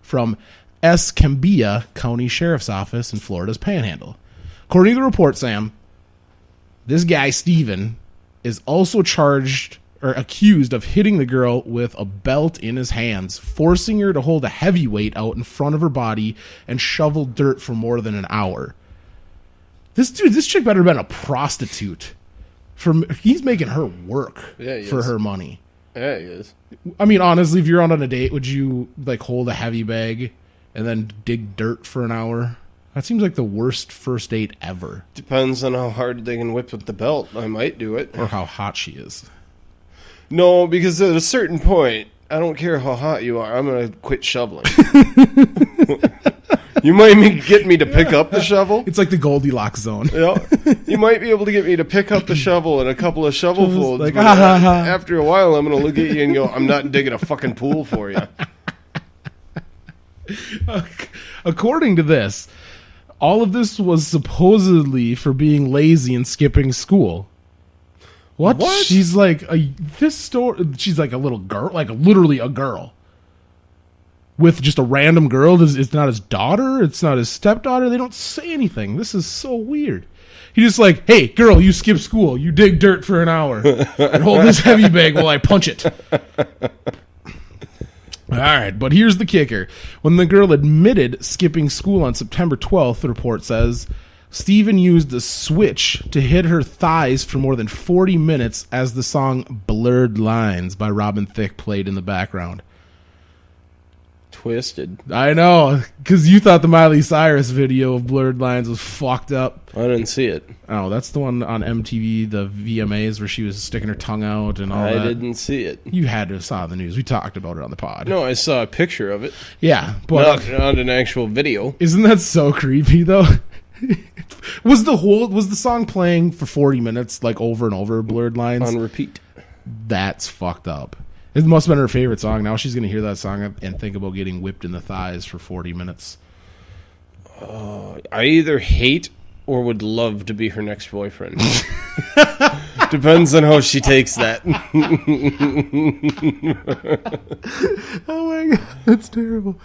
from Escambia County Sheriff's Office in Florida's Panhandle. According to the report, Sam, this guy, Steven, is also charged or accused of hitting the girl with a belt in his hands, forcing her to hold a heavy weight out in front of her body and shovel dirt for more than an hour. This chick better have been a prostitute. He's making her work for her money. Yeah, he is. I mean, honestly, if you're out on a date, would you hold a heavy bag and then dig dirt for an hour? That seems like the worst first date ever. Depends on how hard they can whip with the belt. I might do it. Or how hot she is. No, because at a certain point, I don't care how hot you are, I'm going to quit shoveling. You might get me to pick up the shovel. It's like the Goldilocks zone. Yeah. You might be able to get me to pick up the shovel and a couple of shovelfuls. Like, after a while, I'm going to look at you and go, I'm not digging a fucking pool for you. According to this, all of this was supposedly for being lazy and skipping school. What? She's like she's like a little girl, like literally a girl. With just a random girl. It's not his daughter. It's not his stepdaughter. They don't say anything. This is so weird. He's just like, hey, girl, you skip school. You dig dirt for an hour. And hold this heavy bag while I punch it. All right, but here's the kicker. When the girl admitted skipping school on September 12th, the report says, Steven used a switch to hit her thighs for more than 40 minutes as the song Blurred Lines by Robin Thicke played in the background. Twisted. I know, because you thought the Miley Cyrus video of Blurred Lines was fucked up. I didn't see it. Oh, that's the one on MTV, the VMAs, where she was sticking her tongue out and all that. I didn't see it. You had to have saw the news. We talked about it on the pod. No, I saw a picture of it. Yeah, but not an actual video. Isn't that so creepy, though? Was the song playing for 40 minutes, like over and over, Blurred Lines? On repeat. That's fucked up. It must have been her favorite song. Now she's going to hear that song and think about getting whipped in the thighs for 40 minutes. I either hate or would love to be her next boyfriend. Depends on how she takes that. Oh my God, that's terrible.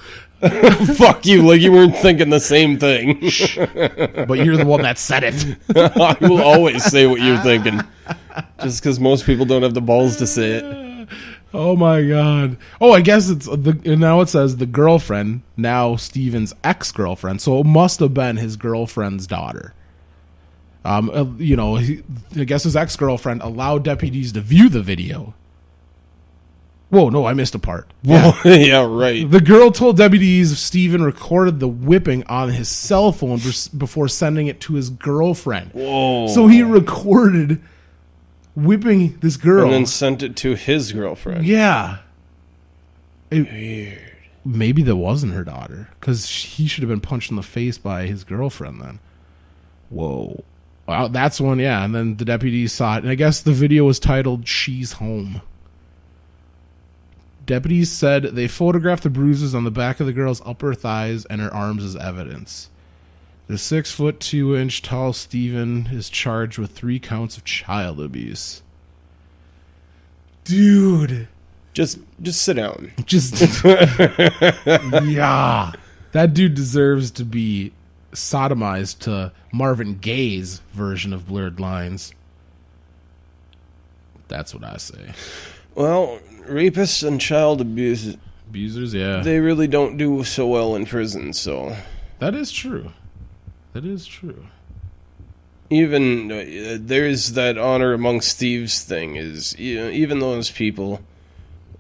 Fuck you, like you weren't thinking the same thing. But you're the one that said it. I will always say what you're thinking. Just because most people don't have the balls to say it. Oh my God. Oh, I guess now it says the girlfriend, now Steven's ex-girlfriend. So it must have been his girlfriend's daughter. I guess his ex-girlfriend allowed deputies to view the video. Whoa, no, I missed a part. Yeah, yeah, right. The girl told deputies Steven recorded the whipping on his cell phone before sending it to his girlfriend. Whoa. So he recorded whipping this girl. And then sent it to his girlfriend. Yeah. Weird. Maybe that wasn't her daughter, because he should have been punched in the face by his girlfriend then. Whoa. Well, that's one, yeah. And then the deputies saw it. And I guess the video was titled, "She's Home." Deputies said they photographed the bruises on the back of the girl's upper thighs and her arms as evidence. The 6'2" tall Steven is charged with 3 counts of child abuse. Dude. Just sit down. Yeah. That dude deserves to be sodomized to Marvin Gaye's version of Blurred Lines. That's what I say. Well, rapists and child abusers, yeah. They really don't do so well in prison, so. That is true. That is true. Even there's that honor amongst thieves thing is, even those people,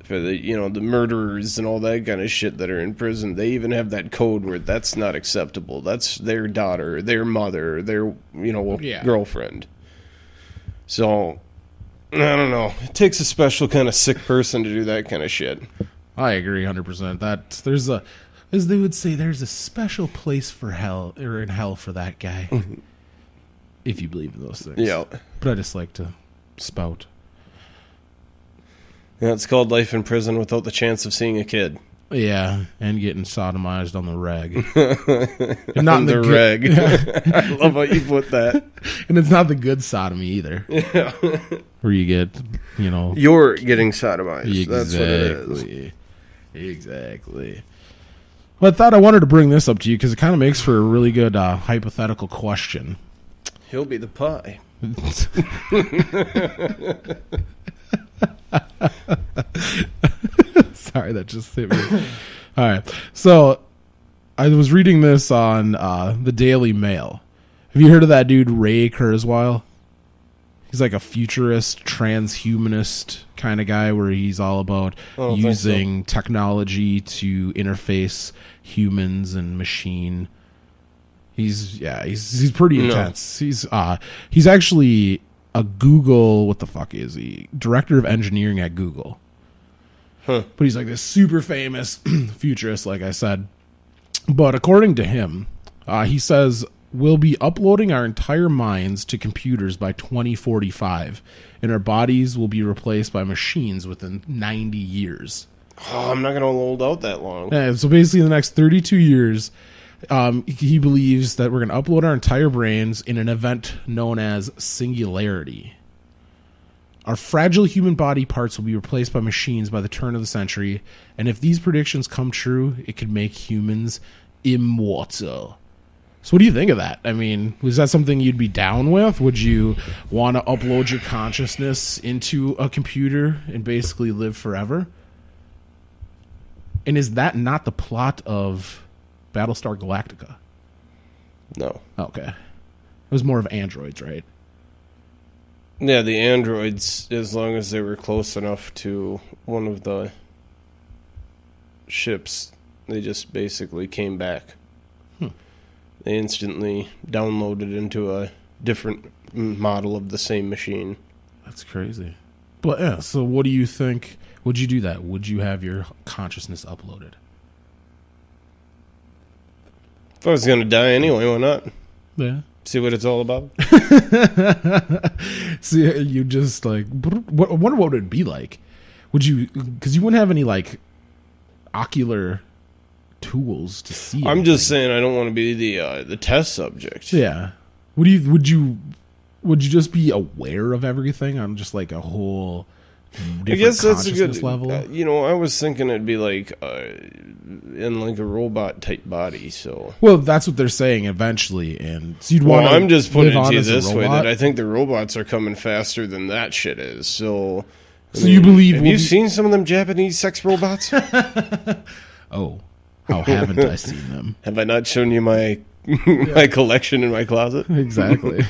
for the murderers and all that kind of shit that are in prison, they even have that code where that's not acceptable. That's their daughter, their mother, their girlfriend. So I don't know. It takes a special kind of sick person to do that kind of shit. I agree 100%. There's a, as they would say, there's a special place for hell, or in hell for that guy. If you believe in those things. Yeah. But I just like to spout. Yeah, it's called life in prison without the chance of seeing a kid. Yeah, and getting sodomized on the reg. And not the reg. I love how you put that. And it's not the good sodomy either. Yeah. Where you get, You're getting sodomized. Exactly. That's what it is. Exactly. Well, I thought I wanted to bring this up to you because it kind of makes for a really good hypothetical question. He'll be the pie. Sorry, that just hit me. All right. So I was reading this on the Daily Mail. Have you heard of that dude, Ray Kurzweil? He's like a futurist, transhumanist kind of guy where he's all about using technology to interface humans and machine. He's pretty intense. He's actually a Google, what the fuck is he? Director of engineering at Google. Huh. But he's like this super famous futurist, like I said. But according to him, he says we'll be uploading our entire minds to computers by 2045, and our bodies will be replaced by machines within 90 years. Oh, I'm not going to hold out that long. Yeah, so basically in the next 32 years, he believes that we're going to upload our entire brains in an event known as singularity. Our fragile human body parts will be replaced by machines by the turn of the century, and if these predictions come true, it could make humans immortal. So what do you think of that? I mean, was that something you'd be down with? Would you want to upload your consciousness into a computer and basically live forever? And is that not the plot of Battlestar Galactica? No. Okay. It was more of androids, right? Yeah, the androids, as long as they were close enough to one of the ships, they just basically came back. They instantly downloaded into a different model of the same machine. That's crazy. But yeah, so what do you think? Would you do that? Would you have your consciousness uploaded? If I was going to die anyway, why not? Yeah. See what it's all about? See, you just like, I wonder what it would be like. Would you, because you wouldn't have any like ocular tools to see. I'm just saying I don't want to be the test subject. Yeah. Would you just be aware of everything on just like a whole different I guess that's a good level? I was thinking it'd be like in like a robot type body. So well, that's what they're saying eventually, and so you'd want. Well, I'm just putting it to you as this way robot? that I think the robots are coming faster than that shit is. So, So you believe? Have you seen some of them Japanese sex robots? Oh, how haven't I seen them? Have I not shown you my my collection in my closet? Exactly.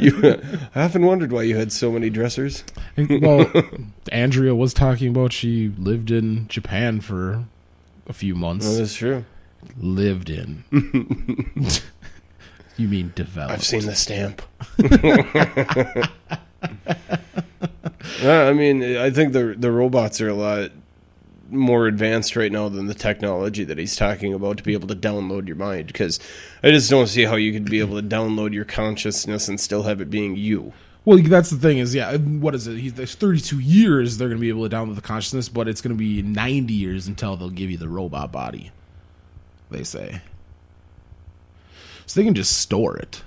I often wondered why you had so many dressers. Well, Andrea was talking about she lived in Japan for a few months. Oh, that's true. Lived in. You mean developed? I've seen the stamp. I mean, I think the robots are a lot more advanced right now than the technology that he's talking about to be able to download your mind, because I just don't see how you could be able to download your consciousness and still have it being you. Well, that's the thing is, yeah, what is it? There's 32 years they're going to be able to download the consciousness, but it's going to be 90 years until they'll give you the robot body, they say. So they can just store it.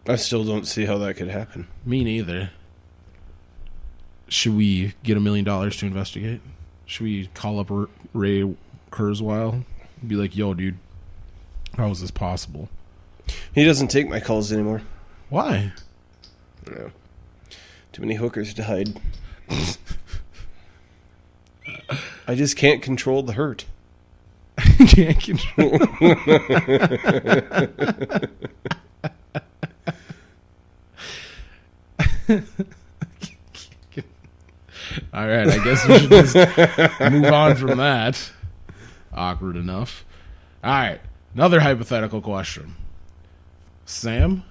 I still don't see how that could happen. Me neither. Should we get $1 million to investigate? Should we call up Ray Kurzweil and be like, yo, dude, how is this possible? He doesn't take my calls anymore. Why? No. Too many hookers to hide. I just can't control the hurt. Can't control. All right, I guess we should just move on from that. Awkward enough. All right, another hypothetical question. Sam,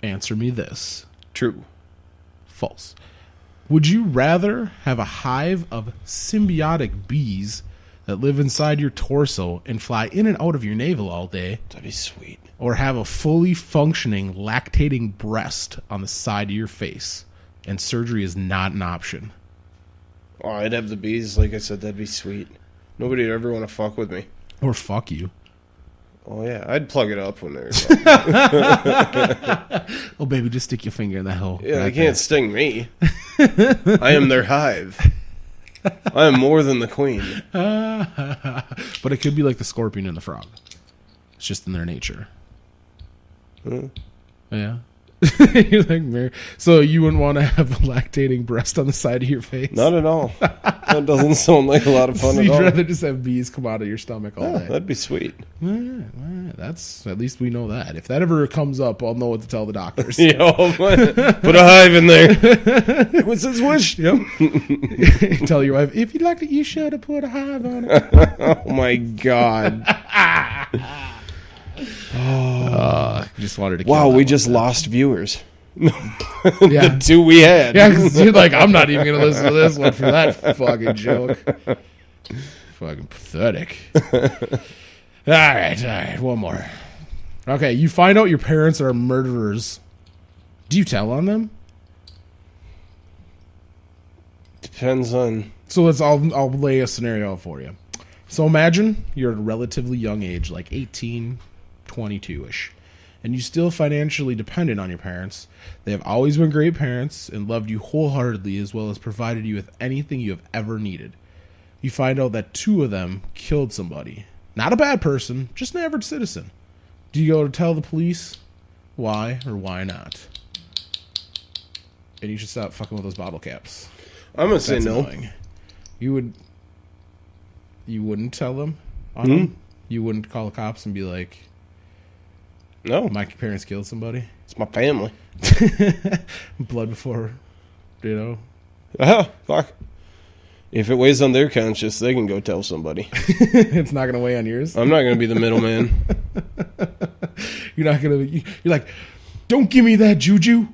answer me this. True. False. Would you rather have a hive of symbiotic bees that live inside your torso and fly in and out of your navel all day, That'd be sweet. or have a fully functioning lactating breast on the side of your face, and surgery is not an option? Oh, I'd have the bees. Like I said, that'd be sweet. Nobody'd ever want to fuck with me. Or fuck you. Oh, yeah. I'd plug it up when they're... Oh, baby, just stick your finger in that hole. Yeah, right they can't sting me. I am their hive. I am more than the queen. But it could be like the scorpion and the frog. It's just in their nature. Yeah. You're like, Mary. So you wouldn't want to have a lactating breast on the side of your face? Not at all. That doesn't sound like a lot of fun So at you'd all. rather just have bees come out of your stomach all Yeah, day? that'd be sweet. That's, at least we know that. If that ever comes up, I'll know what to tell the doctors. Yo, put a hive in there. It was his wish. Yep. Tell your wife, if you'd like to, you should have put a hive on it. Oh, my God. Just wanted to kill Wow, that we one. just lost viewers. Yeah. The two we had. Yeah, because you're like, I'm not even going to listen to this one for that fucking joke. Fucking pathetic. All right, one more. Okay, you find out your parents are murderers. Do you tell on them? Depends on... So I'll lay a scenario out for you. So imagine you're at a relatively young age, like 18, 22-ish, and you're still financially dependent on your parents. They have always been great parents and loved you wholeheartedly, as well as provided you with anything you have ever needed. You find out that 2 of them killed somebody. Not a bad person, just an average citizen. Do you go to tell the police? Why or why not? And you should stop fucking with those bottle caps. I'm going to say That's no. annoying. You wouldn't tell them on them? You wouldn't call the cops and be like, No. my parents killed somebody? It's my family. Blood before, you know? Oh, fuck. If it weighs on their conscience, they can go tell somebody. It's not going to weigh on yours? I'm not going to be the middleman. You're not going to... You're like, don't give me that juju.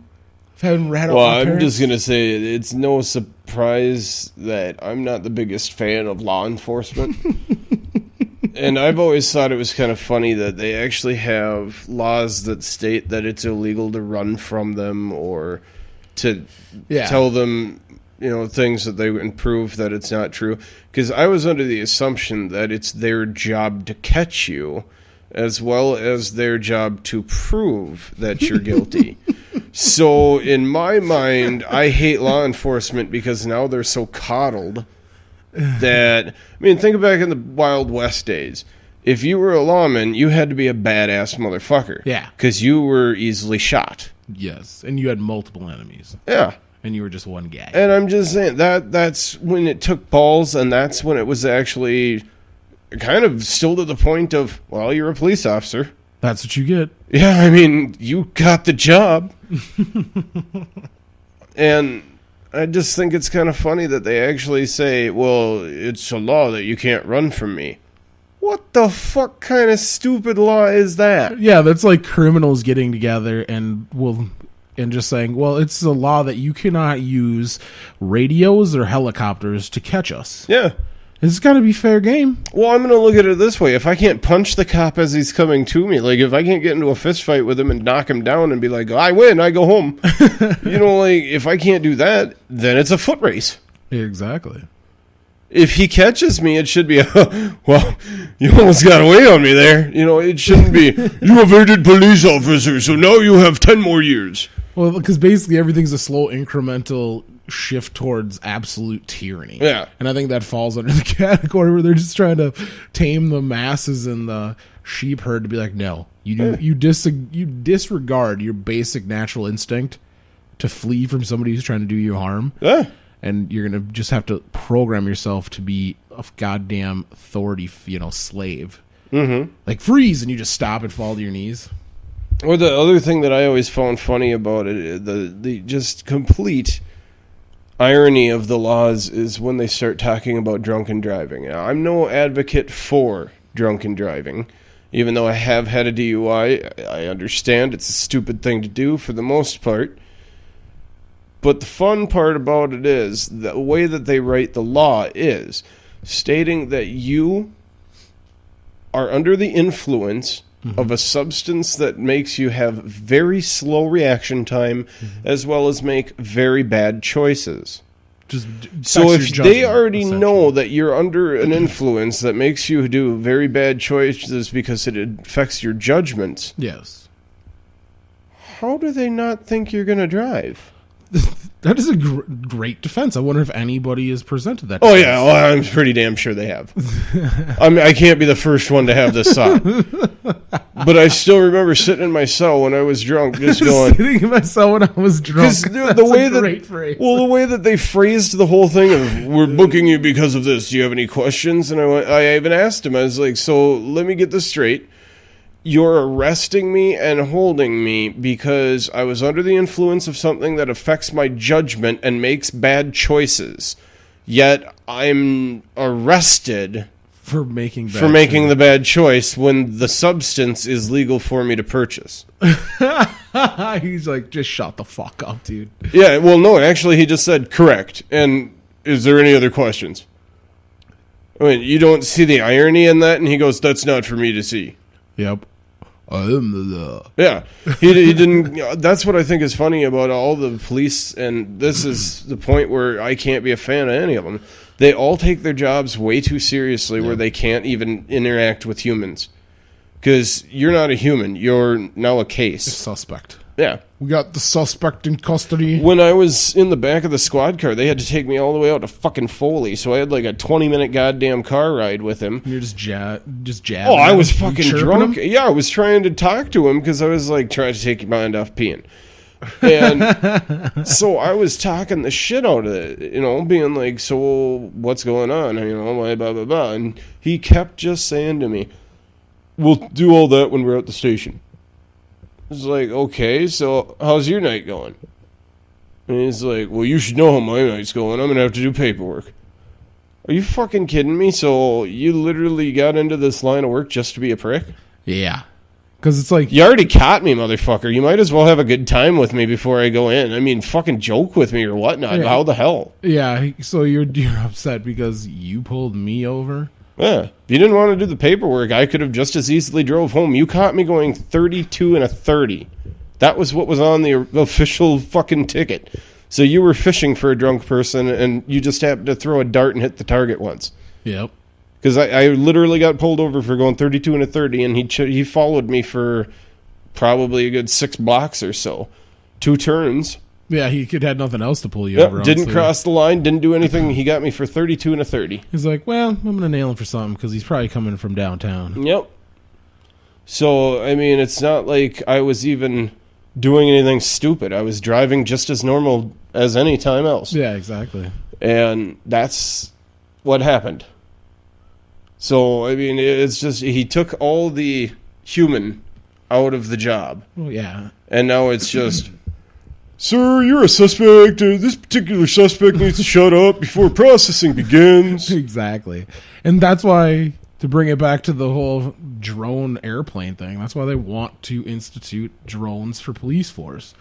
If I haven't rattled Well, my I'm parents. just going to say it's no surprise that I'm not the biggest fan of law enforcement. And I've always thought it was kind of funny that they actually have laws that state that it's illegal to run from them or to tell them, things that they can prove that it's not true. Because I was under the assumption that it's their job to catch you as well as their job to prove that you're guilty. So in my mind, I hate law enforcement because now they're so coddled that, think back in the Wild West days. If you were a lawman, you had to be a badass motherfucker. Yeah. Because you were easily shot. Yes, and you had multiple enemies. Yeah. And you were just one guy. And I'm just saying, that's when it took balls, and that's when it was actually kind of still to the point of, well, you're a police officer. That's what you get. Yeah, you got the job. And I just think it's kind of funny that they actually say, well, it's a law that you can't run from me. What the fuck kind of stupid law is that? Yeah, that's like criminals getting together and just saying, well, it's a law that you cannot use radios or helicopters to catch us. Yeah. It's got to be fair game. Well, I'm going to look at it this way. If I can't punch the cop as he's coming to me, like if I can't get into a fist fight with him and knock him down and be like, I win, I go home. If I can't do that, then it's a foot race. Exactly. If he catches me, it should be, well, you almost got away on me there. It shouldn't be, you evaded police officer, so now you have 10 more years. Well, because basically everything's a slow incremental shift towards absolute tyranny. Yeah. And I think that falls under the category where they're just trying to tame the masses and the sheep herd to be like, no, you disregard your basic natural instinct to flee from somebody who's trying to do you harm. Yeah. And you're going to just have to program yourself to be a goddamn authority, slave. Mm-hmm. Like freeze, and you just stop and fall to your knees. Or the other thing that I always found funny about it, the just complete irony of the laws is when they start talking about drunken driving. Now, I'm no advocate for drunken driving. Even though I have had a DUI, I understand it's a stupid thing to do for the most part. But the fun part about it is the way that they write the law is stating that you are under the influence of a substance that makes you have very slow reaction time as well as make very bad choices. So if they already know that you're under an influence that makes you do very bad choices because it affects your judgments, yes, how do they not think you're going to drive? That is a great defense. I wonder if anybody has presented that. Oh, yeah. Well, I'm pretty damn sure they have. I can't be the first one to have this thought. But I still remember sitting in my cell when I was drunk, just going... Sitting in my cell when I was drunk. The way that they phrased the whole thing of, we're booking you because of this. Do you have any questions? And I even asked him, I was like, so let me get this straight. You're arresting me and holding me because I was under the influence of something that affects my judgment and makes bad choices. Yet I'm arrested for making the bad choice when the substance is legal for me to purchase. He's like, just shut the fuck up, dude. Yeah, well, no, actually, he just said correct. And is there any other questions? You don't see the irony in that? And he goes, that's not for me to see. Yep. I am the law. Yeah. He didn't. That's what I think is funny about all the police, and this is the point where I can't be a fan of any of them. They all take their jobs way too seriously where they can't even interact with humans. Because you're not a human. You're now a case. A suspect. Yeah. We got the suspect in custody. When I was in the back of the squad car, they had to take me all the way out to fucking Foley, so I had like a 20-minute goddamn car ride with him. You're just jabbing. Oh, I was fucking drunk. Yeah, I was trying to talk to him because I was like trying to take your mind off peeing. And so I was talking the shit out of it, being like, so what's going on? Blah, blah, blah, blah. And he kept just saying to me, we'll do all that when we're at the station. It's like, okay, so how's your night going? And he's like, well, you should know how my night's going. I'm going to have to do paperwork. Are you fucking kidding me? So you literally got into this line of work just to be a prick? Yeah. Because it's like... You already caught me, motherfucker. You might as well have a good time with me before I go in. Fucking joke with me or whatnot. Yeah. How the hell? Yeah, so you're upset because you pulled me over? Yeah. If you didn't want to do the paperwork, I could have just as easily drove home. You caught me going 32 and a 30. That was what was on the official fucking ticket. So you were fishing for a drunk person, and you just happened to throw a dart and hit the target once. Yep. Because I literally got pulled over for going 32 and a 30, and he followed me for probably a good 6 blocks or so. 2 turns. Yeah, he had nothing else to pull you over on. Didn't cross the line, didn't do anything. He got me for 32 and a 30. He's like, well, I'm going to nail him for something because he's probably coming from downtown. Yep. So, I mean, it's not like I was even doing anything stupid. I was driving just as normal as any time else. Yeah, exactly. And that's what happened. So, I mean, it's just, he took all the human out of the job. Well, yeah. And now it's just, sir, you're a suspect. This particular suspect needs to shut up before processing begins. Exactly. And that's why, to bring it back to the whole drone airplane thing, that's why they want to institute drones for police force.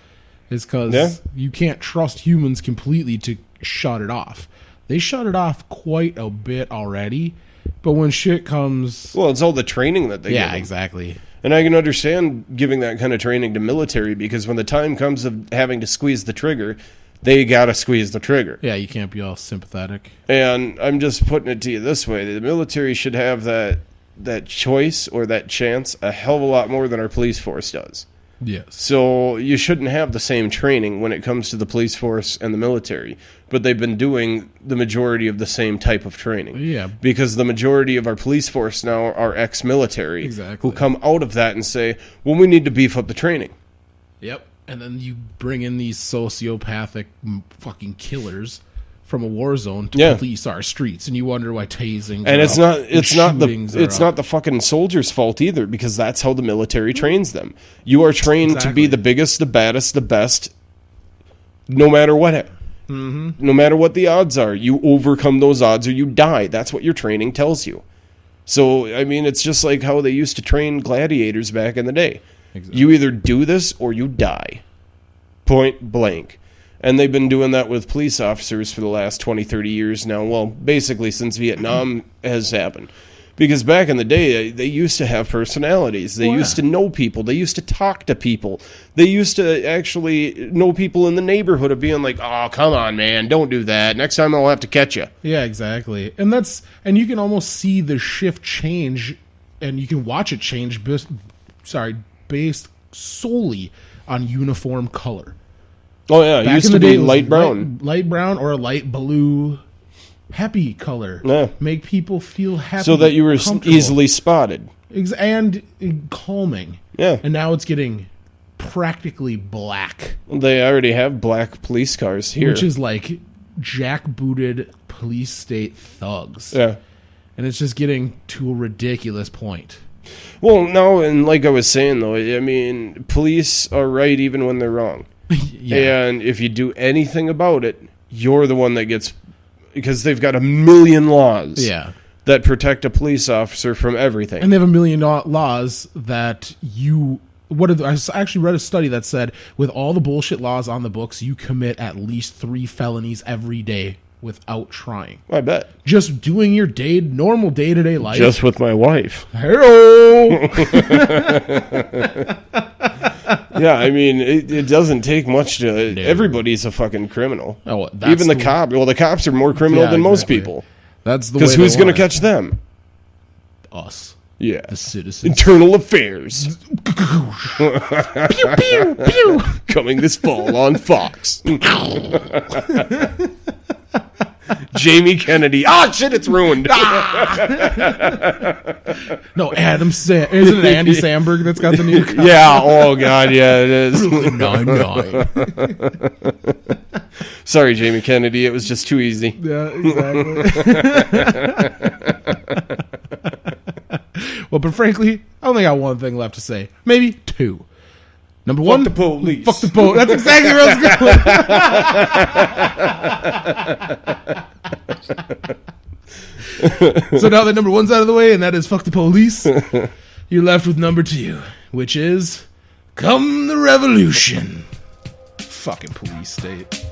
Is because you can't trust humans completely to shut it off. They shut it off quite a bit already, but when shit comes... Well, it's all the training that they give them. Exactly. And I can understand giving that kind of training to military, because when the time comes of having to squeeze the trigger, they gotta squeeze the trigger. Yeah, you can't be all sympathetic. And I'm just putting it to you this way. The military should have that choice or that chance a hell of a lot more than our police force does. Yes. So you shouldn't have the same training when it comes to the police force and the military, but they've been doing the majority of the same type of training. Yeah. Because the majority of our police force now are ex-military. Exactly. Who come out of that and say, well, we need to beef up the training. Yep. And then you bring in these sociopathic fucking killers from a war zone to police our streets, and you wonder why tasing and it's not the fucking soldiers' fault either, because that's how the military trains them. You are trained to be the biggest, the baddest, the best, no matter what. No matter what the odds are, you overcome those odds or you die. That's what your training tells you. So, I mean, it's just like how they used to train gladiators back in the day. Exactly. You either do this or you die. Point blank. And they've been doing that with police officers for the last 20, 30 years now. Well, basically since Vietnam has happened. Because back in the day, they used to have personalities. They used to know people. They used to talk to people. They used to actually know people in the neighborhood of being like, oh, come on, man, don't do that. Next time I'll have to catch you. Yeah, exactly. And you can almost see the shift change, and you can watch it change based solely on uniform color. Oh, yeah. It used to be light brown. Light brown or a light blue, happy color. Yeah. Make people feel happy. So that you were easily spotted. And calming. Yeah. And now it's getting practically black. They already have black police cars here. Which is like jackbooted police state thugs. Yeah. And it's just getting to a ridiculous point. Well, no, and like I was saying, though, I mean, police are right even when they're wrong. Yeah. And if you do anything about it, you're the one that gets... Because they've got a million laws that protect a police officer from everything. And they have a million laws that I actually read a study that said with all the bullshit laws on the books, you commit at least 3 felonies every day without trying. I bet. Just doing your normal day-to-day life. Just with my wife. Hello! Yeah, I mean, it doesn't take much to... No. Everybody's a fucking criminal. Oh, even the cop. Well, the cops are more criminal than most people. That's the way. Because who's going to catch them? Us. Yeah. The citizens. Internal Affairs. Pew, pew, pew. Coming this fall on Fox. Jamie Kennedy. Oh, shit, it's ruined. No, isn't it Andy Samberg that's got the new car? Yeah, oh, God, yeah, it is. Brooklyn 99. Sorry, Jamie Kennedy, it was just too easy. Yeah, exactly. Well, but frankly, I only got one thing left to say. Maybe 2. Number one, fuck the police. Fuck the police. That's exactly where I was going. So now that number 1's out of the way, and that is fuck the police, you're left with number 2, which is come the revolution. Fucking police state.